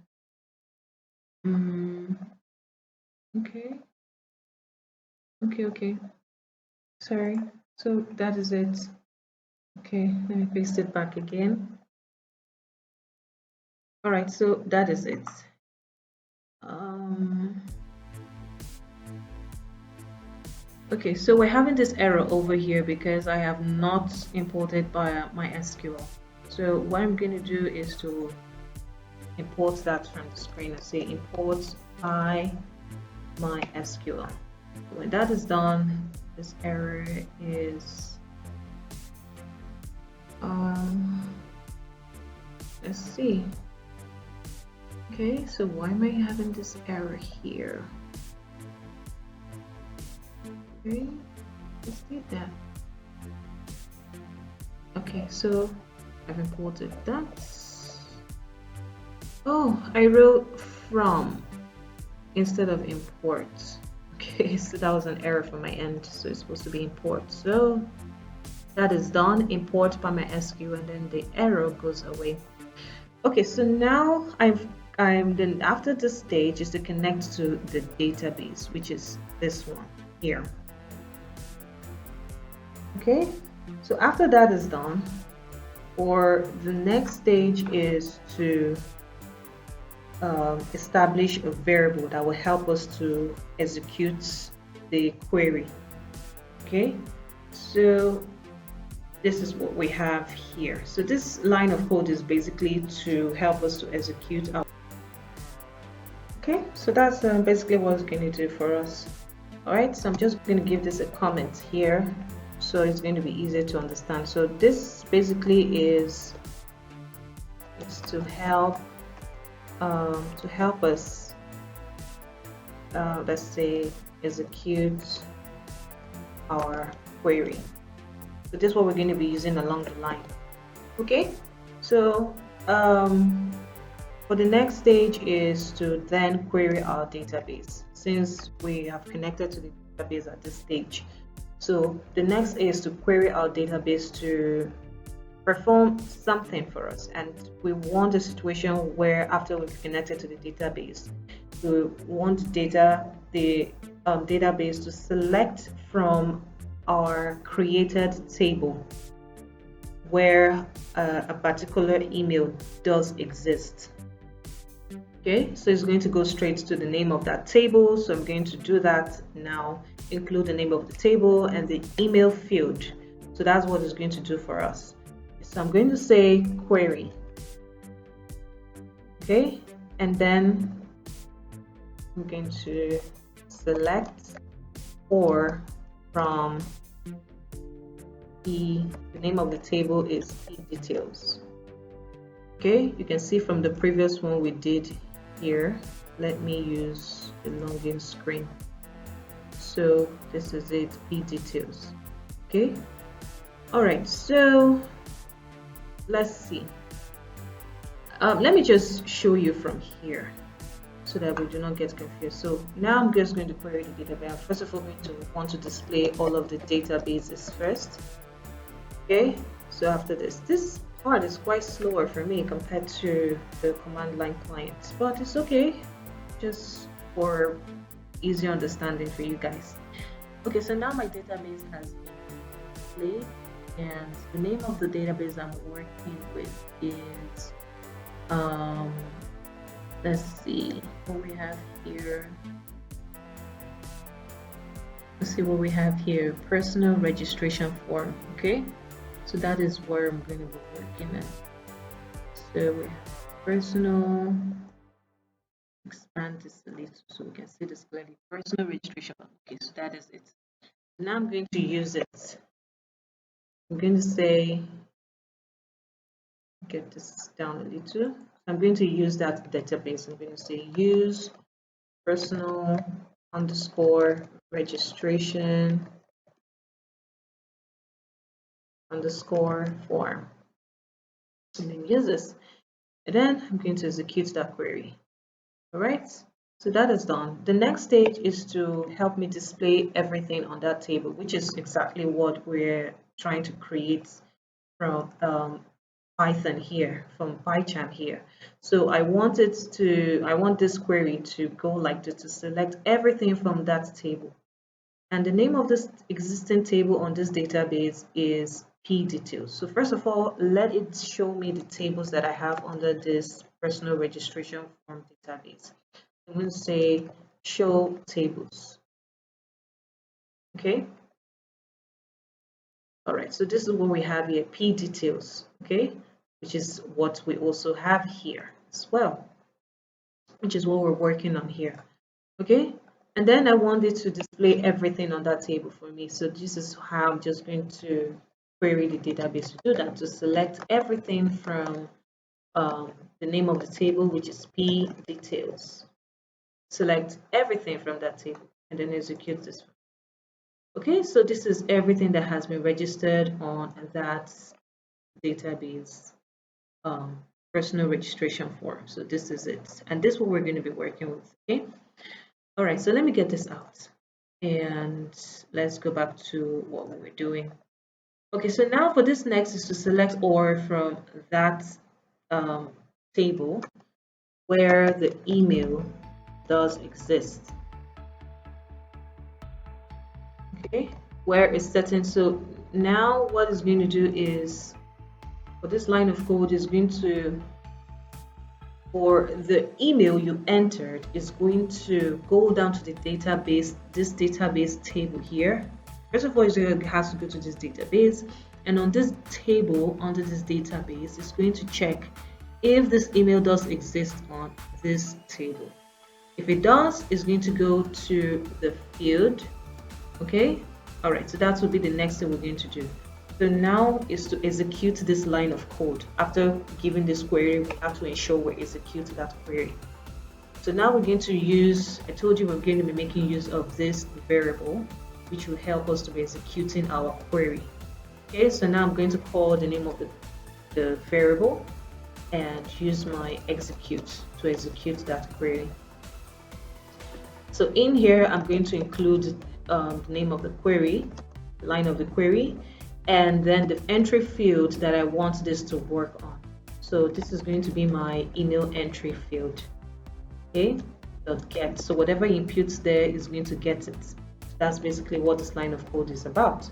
Speaker 1: Okay. Okay. Sorry, so that is it. Okay, let me paste it back again. All right, so that is it. Okay, so we're having this error over here because I have not imported by MySQL. So what I'm going to do is to import that from the screen and say import by MySQL. When that is done, this error is let's see. Okay, so why am I having this error here? Okay, let's do that. Okay, so I've imported that. Oh, I wrote from instead of import. Okay, so that was an error from my end, so it's supposed to be import. So that is done, import by MySQL, and then the error goes away. Okay, so now I'm then after this stage is to connect to the database, which is this one here. Okay, so after that is done, or the next stage is to establish a variable that will help us to execute the query. Okay, so this is what we have here. So this line of code is basically to help us to execute our. Okay, so that's basically what it's going to do for us. All right, so I'm just going to give this a comment here, so it's going to be easier to understand. So this basically is to help us, let's say, execute our query. So this is what we're going to be using along the line. Okay, so for the next stage is to then query our database, since we have connected to the database at this stage. So the next is to query our database to perform something for us, and we want a situation where after we've connected to the database, we want the database to select from our created table where a particular email does exist. Okay, so it's going to go straight to the name of that table. So I'm going to do that now, include the name of the table and the email field. So that's what it's going to do for us. So I'm going to say query. Okay, and then I'm going to select or from the name of the table is details. Okay, you can see from the previous one we did here. Let me use the login screen. So this is it, details. Okay, all right, so let's see. Let me just show you from here so that we do not get confused. So now I'm just going to query the database. First of all, we're going to want to display all of the databases first. Okay, so after this part is quite slower for me compared to the command line client, but it's okay, just for easy understanding for you guys. Okay, so now my database has been displayed, and the name of the database I'm working with is let's see what we have here. Let's see what we have here. Personal registration form. Okay, so that is where I'm going to be working at. So we have personal, expand this a little so we can see this clearly. Personal registration. Okay, so that is it. Now I'm going to use it. I'm going to say, get this down a little. I'm going to use that database. I'm going to say use personal underscore registration underscore form. And then use this. And then I'm going to execute that query. All right. So that is done. The next stage is to help me display everything on that table, which is exactly what we're trying to create from Python here, from PyCharm here. So I want this query to go like this, to select everything from that table. And the name of this existing table on this database is pdetails. So first of all, let it show me the tables that I have under this personal registration form database. I'm going to say show tables. Okay. All right. So this is what we have here, pdetails. Okay, which is what we also have here as well, which is what we're working on here. Okay. And then I want it to display everything on that table for me. So this is how I'm just going to query the database to do that, to select everything from the name of the table, which is p details. Select everything from that table and then execute this one. Okay, so this is everything that has been registered on that database personal registration form. So this is it. And this is what we're going to be working with. Okay. All right, so let me get this out and let's go back to what we were doing. Okay, so now for this next is to select OR from that table where the email does exist. Okay, where it's certain. So now what it's going to do is, for this line of code, is going to, for the email you entered, is going to go down to the database, this database table here. First of all, it has to go to this database, and on this table, under this database, it's going to check if this email does exist on this table. If it does, it's going to go to the field. Okay, all right, so that will be the next thing we're going to do. So now is to execute this line of code. After giving this query, we have to ensure we execute that query. So now we're going to use, I told you we're going to be making use of this variable, which will help us to be executing our query. Okay, so now I'm going to call the name of the variable and use my execute to execute that query. So in here, I'm going to include the name of the query, line of the query, and then the entry field that I want this to work on. So this is going to be my email entry field. Okay, .get. So whatever he inputs there is going to get it. That's basically what this line of code is about.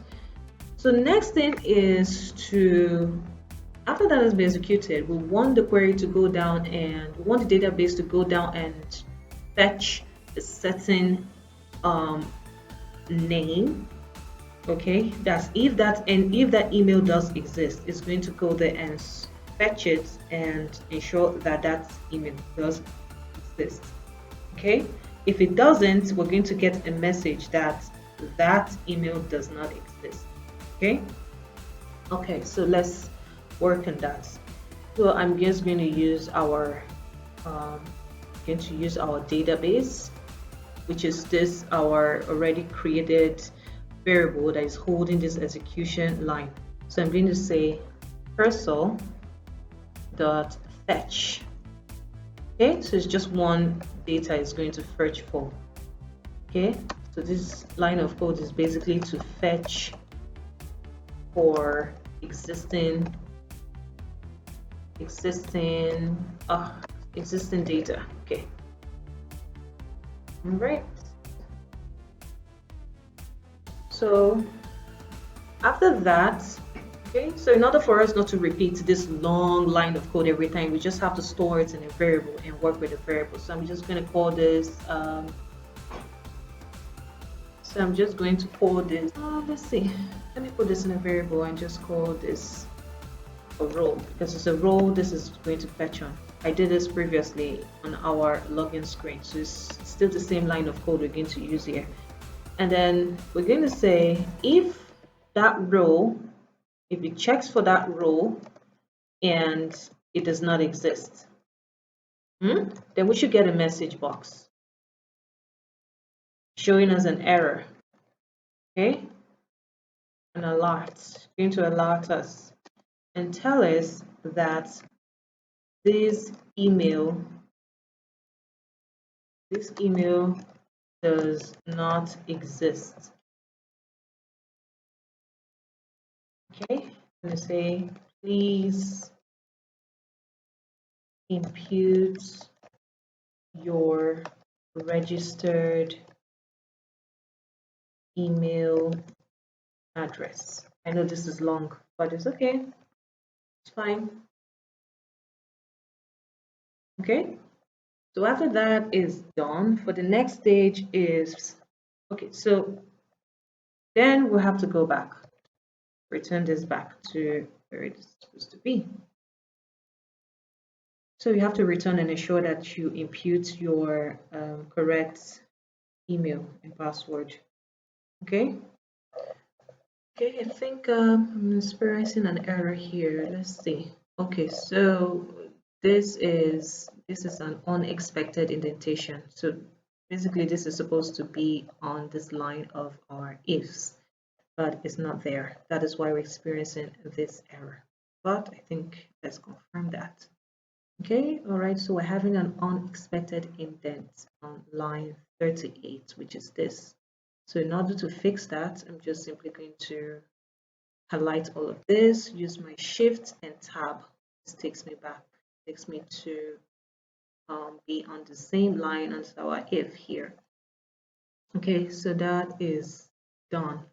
Speaker 1: So the next thing is to, after that has been executed, we want the query to go down and we want the database to go down and fetch a certain name. Okay, that's if that email does exist, it's going to go there and fetch it and ensure that that email does exist. Okay, if it doesn't, we're going to get a message that that email does not exist. Okay, so let's work on that. So I'm just going to use our database, which is this our already created variable that is holding this execution line. So I'm going to say cursor dot fetch. Okay, so it's just one data is going to fetch for. Okay, so this line of code is basically to fetch for existing data. Okay, all right. So after that, okay, so in order for us not to repeat this long line of code every time, we just have to store it in a variable and work with a variable. So I'm just going to call this So I'm just going to call this, let's see, let me put this in a variable and just call this a row, because it's a row this is going to fetch on. I did this previously on our login screen, so it's still the same line of code we're going to use here. And then we're going to say if that row, if it checks for that row and it does not exist, then we should get a message box showing us an error. Okay, an alert, going to alert us and tell us that this email does not exist. Okay, I'm going to say please impute your registered email address. I know this is long, but it's okay. It's fine. Okay. So after that is done, for the next stage is, okay, so then we'll have to go back, return this back to where it's supposed to be. So you have to return and ensure that you impute your correct email and password. Okay. Okay, I think I'm experiencing an error here. Let's see. Okay, so this is an unexpected indentation. So basically this is supposed to be on this line of our ifs, but it's not there. That is why we're experiencing this error. But I think let's confirm that. Okay, all right, so we're having an unexpected indent on line 38, which is this. So in order to fix that, I'm just simply going to highlight all of this, use my shift and tab. This takes me back, takes me to be on the same line as our if here. Okay, so that is done.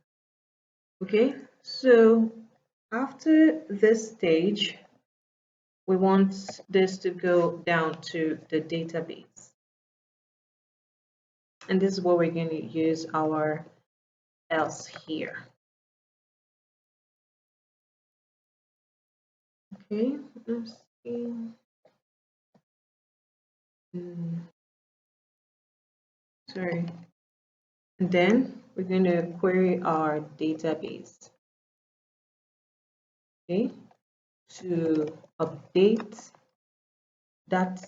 Speaker 1: Okay, so after this stage, we want this to go down to the database. And this is where we're going to use our else here. Okay, let's see. Sorry. And then we're going to query our database. Okay, to update that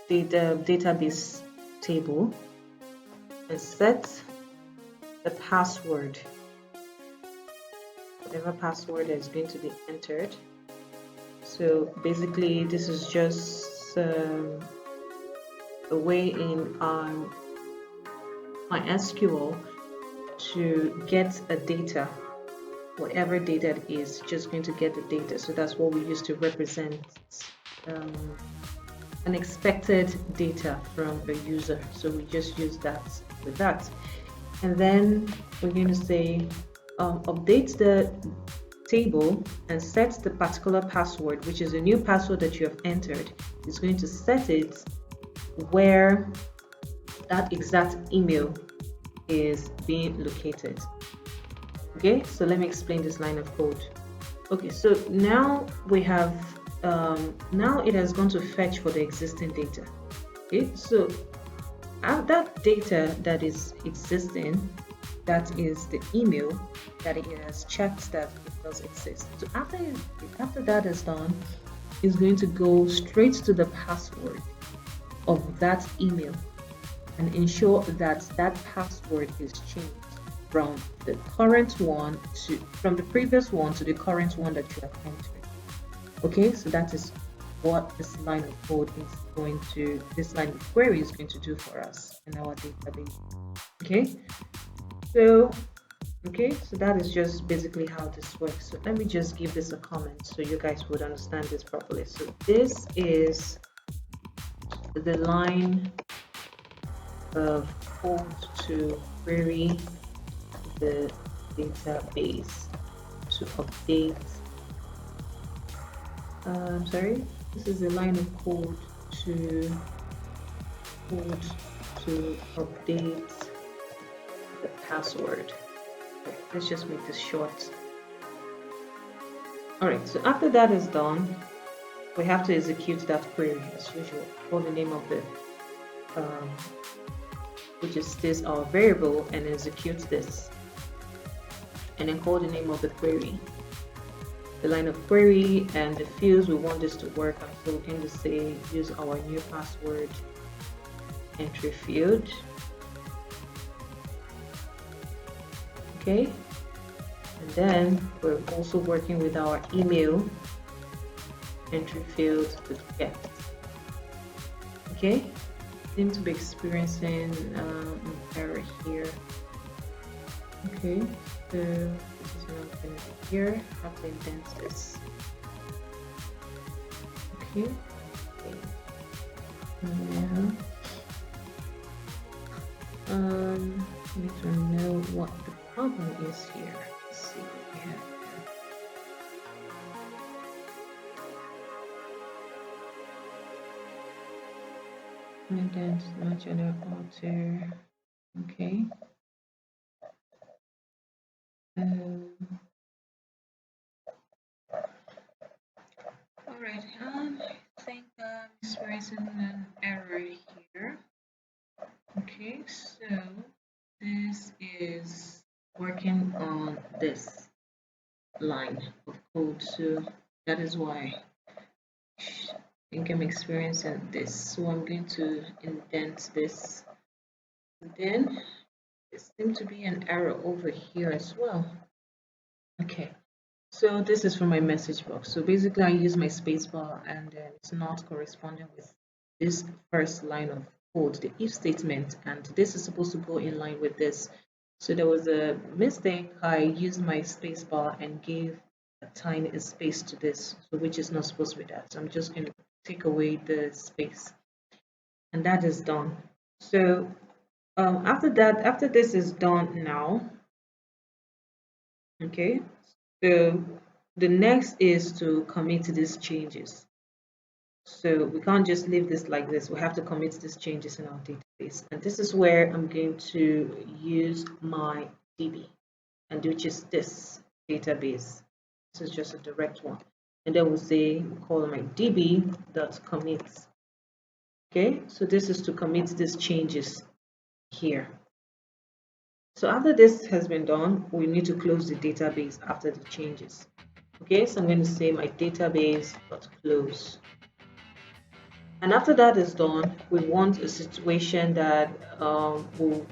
Speaker 1: data, database table and set the password, whatever password is going to be entered. So basically this is just a way in MySQL to get a data, whatever data it is, just going to get the data. So that's what we use to represent unexpected data from a user. So we just use that with that. And then we're going to say update the table and set the particular password, which is a new password that you have entered. It's going to set it where that exact email is being located. Okay, so let me explain this line of code. Okay, so now we have now it has gone to fetch for the existing data. Okay, so that data that is existing, that is the email that it has checked that it does exist. So after that is done, it's going to go straight to the password of that email and ensure that that password is changed from the current one from the previous one to the current one that you have entered. Okay, so that is what this line of code is going to, this line of query is going to do for us in our database. Okay, so that is just basically how this works. So let me just give this a comment so you guys would understand this properly. So this is the line of code to query the database to update. This is a line of code to to update the password. Okay, let's just make this short. Alright, so after that is done, we have to execute that query as usual. Call the name of the which is this our variable, and execute this, and then call the name of the query, the line of query, and the fields we want this to work on. So we're going to say use our new password entry field. Okay, and then we're also working with our email entry field with get. Okay, seem to be experiencing an error here. Okay, so this is what I'm going to do here. I have to indent this. Okay, now I need to know what the problem is here. Let's see what we have here. Indent modular alter. Okay. Alright, I think I'm experiencing an error here. Okay, so this is working on this line of code, so that is why I think I'm experiencing this. So I'm going to indent this. And then there seems to be an error over here as well. Okay, so this is from my message box. So basically I use my spacebar and it's not corresponding with this first line of code, the if statement, and this is supposed to go in line with this. So there was a mistake. I used my spacebar and gave a tiny space to this, so which is not supposed to be that. So I'm just going to take away the space, and that is done. So after that, after this is done now, okay, so the next is to commit these changes. So we can't just leave this like this. We have to commit these changes in our database. And this is where I'm going to use my DB, and which is this database. This is just a direct one. And then we'll say, call my db.commit. Okay, so this is to commit these changes here. So after this has been done, we need to close the database after the changes. Okay, so I'm going to say my database.close. And after that is done, we want a situation that will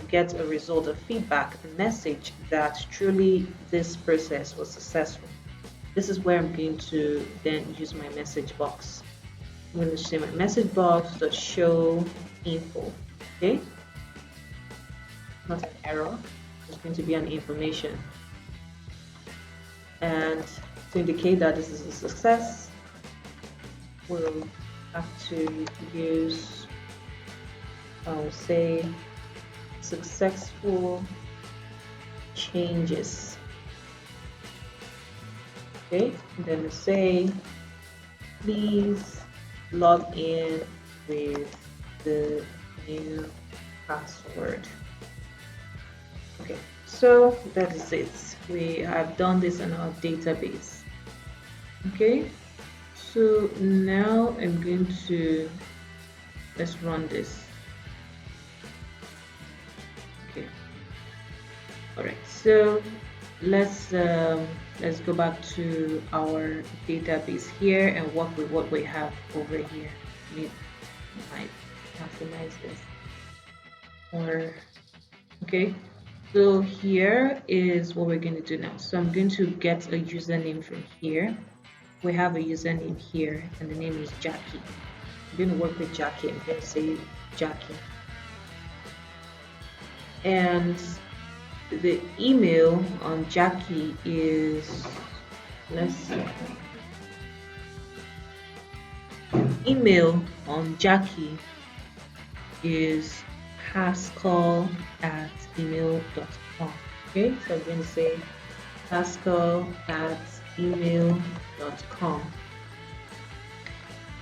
Speaker 1: get a result, a feedback, a message that truly this process was successful. This is where I'm going to then use my message box. I'm going to say my message box.show info. Okay, not an error, it's going to be an information. And to indicate that this is a success, we'll have to use, say, successful changes. Okay, and then we say, please log in with the new password. Okay, so that is it. We have done this in our database. Okay, so now I'm going to, let's run this. Okay, all right, so let's go back to our database here and work with what we have over here. I maximize this. Or okay, so here is what we're going to do now. So I'm going to get a username from here. We have a username here, and the name is Jackie. I'm going to work with Jackie. I'm going to say Jackie. And the email on Jackie is, let's see. Email on Jackie is haskell@email.com. Okay, so I'm going to say haskell@email.com.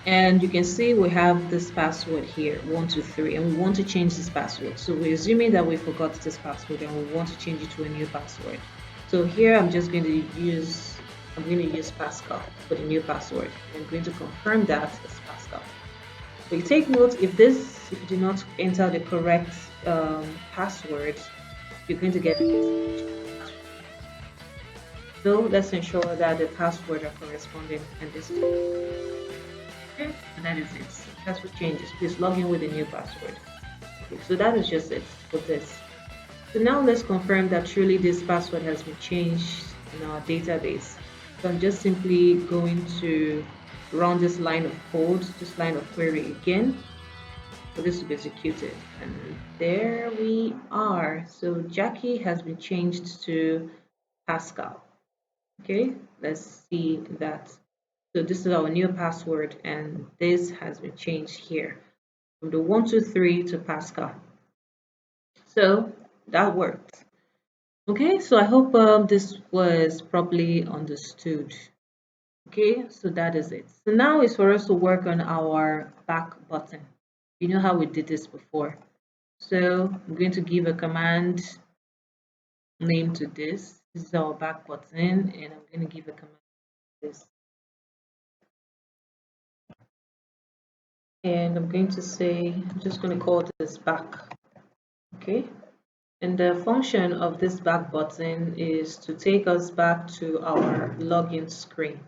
Speaker 1: And you can see we have this password here, 123, and we want to change this password. So we're assuming that we forgot this password and we want to change it to a new password. So here I'm going to use Pascal for the new password. I'm going to confirm that as Pascal. So you take note, if you do not enter the correct password, you're going to get this. So let's ensure that the password are corresponding, and this is okay. So that is it. Successful changes. Please log in with a new password. Okay, so that is just it for this. So now let's confirm that truly this password has been changed in our database. So I'm just simply going to run this line of code, this line of query again. So this will be executed, and there we are. So Jackie has been changed to Pascal. Okay, let's see that. So this is our new password, and this has been changed here from the 123 to Pascal. So that worked. Okay, so I hope this was properly understood. Okay, so that is it. So now is for us to work on our back button. You know how we did this before. So I'm going to give a command name to this. This is our back button, and I'm going to give a command to this. And I'm going to say, I'm just going to call this back. Okay, and the function of this back button is to take us back to our login screen.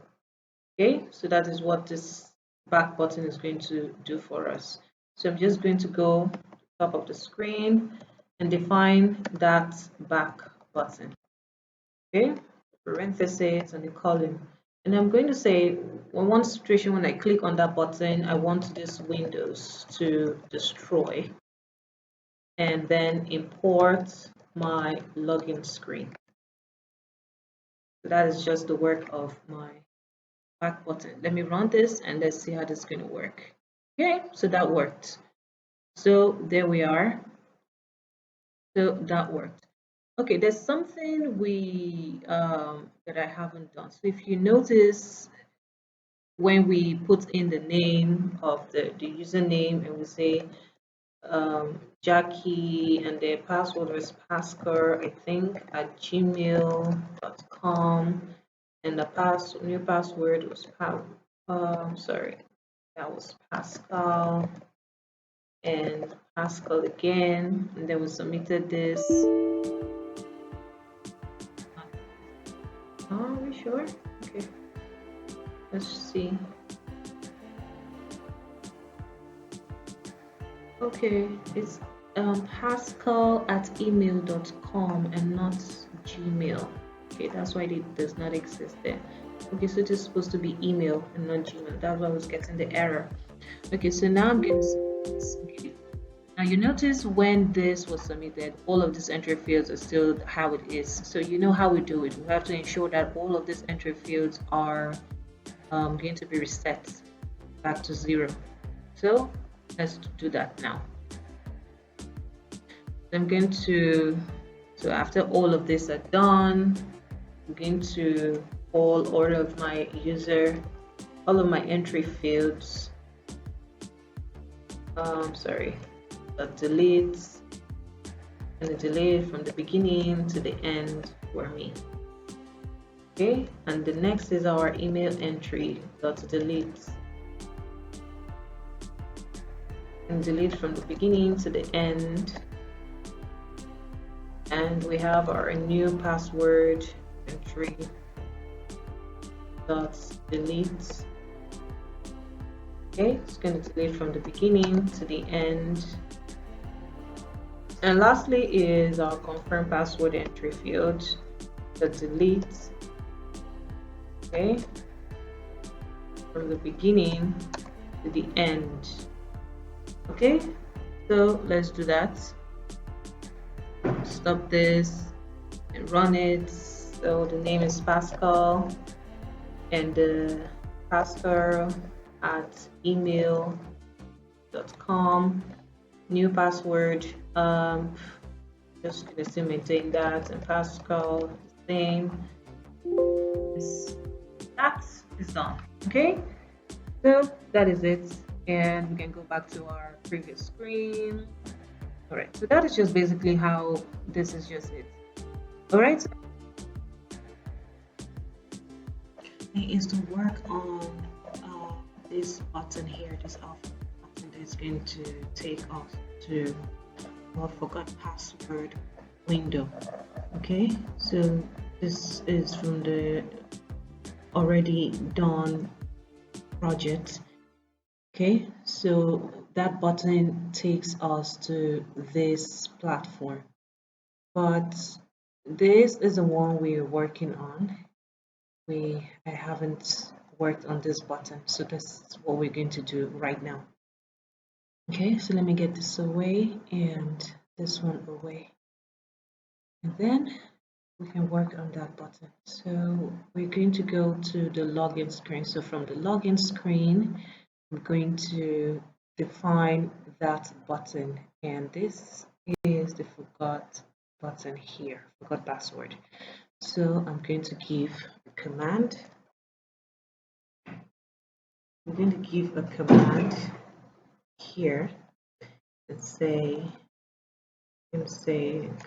Speaker 1: Okay, so that is what this back button is going to do for us. So I'm just going to go to the top of the screen and define that back button. Okay, parentheses and a column. And I'm going to say, in one situation when I click on that button, I want this Windows to destroy, and then import my login screen. So that is just the work of my back button. Let me run this and let's see how this is going to work. Okay, so that worked. So there we are. So that worked. Okay, there's something that I haven't done. So if you notice, when we put in the name of the username and we say Jackie, and the password was Pascal, I think, at gmail.com, and the new password was sorry, that was Pascal, and Pascal again, and then we submitted this. Are we sure? Okay, let's see. Okay, it's Pascal at email.com and not Gmail. Okay, that's why it does not exist there. Okay, so it is supposed to be email and not Gmail. That's why I was getting the error. Okay, so now I'm going to submit this. Okay. Now you notice when this was submitted, all of these entry fields are still how it is. So you know how we do it. We have to ensure that all of these entry fields are going to be reset back to 0. So let's do that now. I'm going to, so after all of this are done, I'm going to call all of my all of my entry fields, delete, and delete from the beginning to the end for me. Okay, and the next is our email entry .delete, and delete from the beginning to the end. And we have our new password entry .delete. Okay, it's going to delete from the beginning to the end. And lastly is our confirm password entry field .delete. Okay, from the beginning to the end. Okay, so let's do that. Stop this and run it. So the name is Pascal, and Pascal at email.com. New password, just gonna still maintain that, and Pascal the same. That is done. Okay, So that is it, and we can go back to our previous screen. All right, so that is just basically how this is just it. All right, is to work on this button here, this off button that is going to take us to our forgot password window. Okay, so this is from the already done project. Okay, so that button takes us to this platform, but this is the one we're working on. I haven't worked on this button, so that's what we're going to do right now. Okay, so let me get this away and this one away, and then we can work on that button. So we're going to go to the login screen. So from the login screen, I'm going to define that button, and this is the forgot button here, forgot password. So I'm going to give a command. I'm going to give a command here and say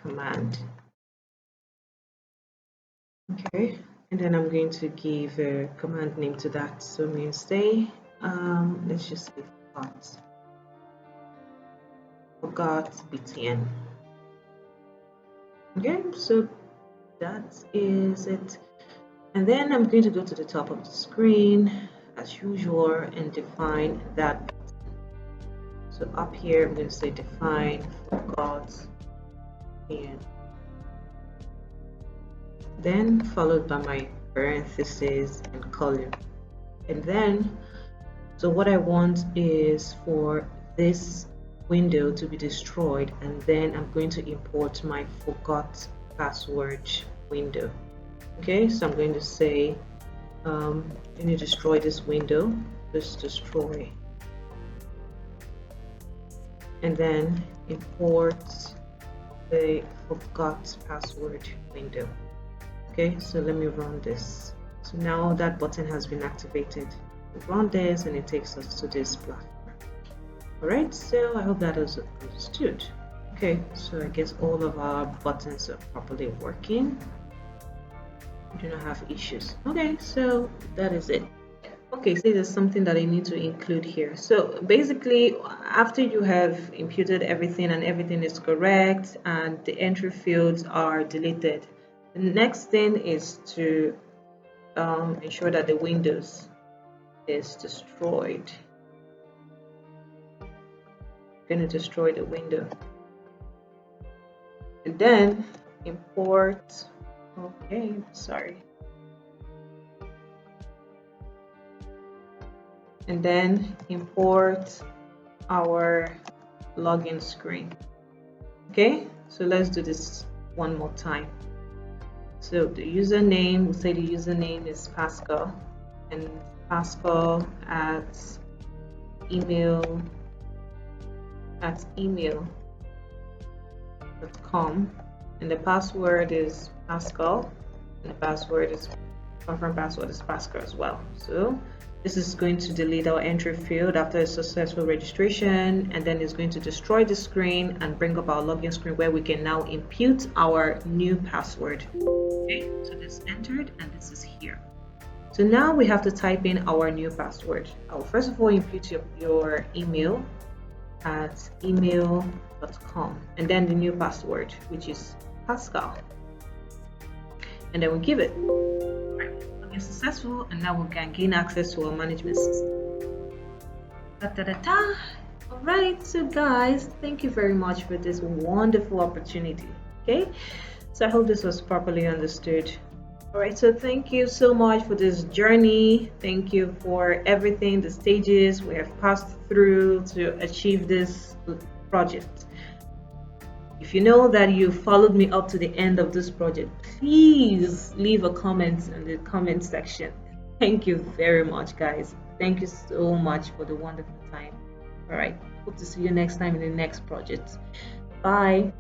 Speaker 1: command. Okay, and then I'm going to give a command name to that. So I'm going to say let's just say forgot btn. Okay, so that is it. And then I'm going to go to the top of the screen as usual and define that. So up here I'm going to say define forgot and then followed by my parentheses and column. And then so what I want is for this window to be destroyed, and then I'm going to import my forgot password window. Okay, so I'm going to say I'm going to destroy this window, just destroy, and then import the forgot password window. Okay, so let me run this. So now that button has been activated. We run this and it takes us to this platform. Alright, so I hope that is understood. Okay, so I guess all of our buttons are properly working. We do not have issues. Okay, so that is it. Okay, so there's something that I need to include here. So basically, after you have imputed everything and everything is correct and the entry fields are deleted, the next thing is to ensure that the windows is destroyed. I'm going to destroy the window. And then import, okay, sorry. And then import our login screen. Okay, so let's do this one more time. So the username, we'll say the username is Pascal, and Pascal at email.com, and the password is Pascal, and the password is confirm password is Pascal as well. So this is going to delete our entry field after a successful registration, and then it's going to destroy the screen and bring up our login screen where we can now impute our new password. Okay, so this entered and this is here. So now we have to type in our new password. I will first of all impute your email at email.com and then the new password, which is Pascal. And then we give it. Right. Successful, and now we can gain access to our management system. All right, so guys, thank you very much for this wonderful opportunity. Okay, so I hope this was properly understood. All right, so thank you so much for this journey. Thank you for everything, the stages we have passed through to achieve this project. If you know that you followed me up to the end of this project, please leave a comment in the comment section. Thank you very much, guys. Thank you so much for the wonderful time. All right, hope to see you next time in the next project. Bye.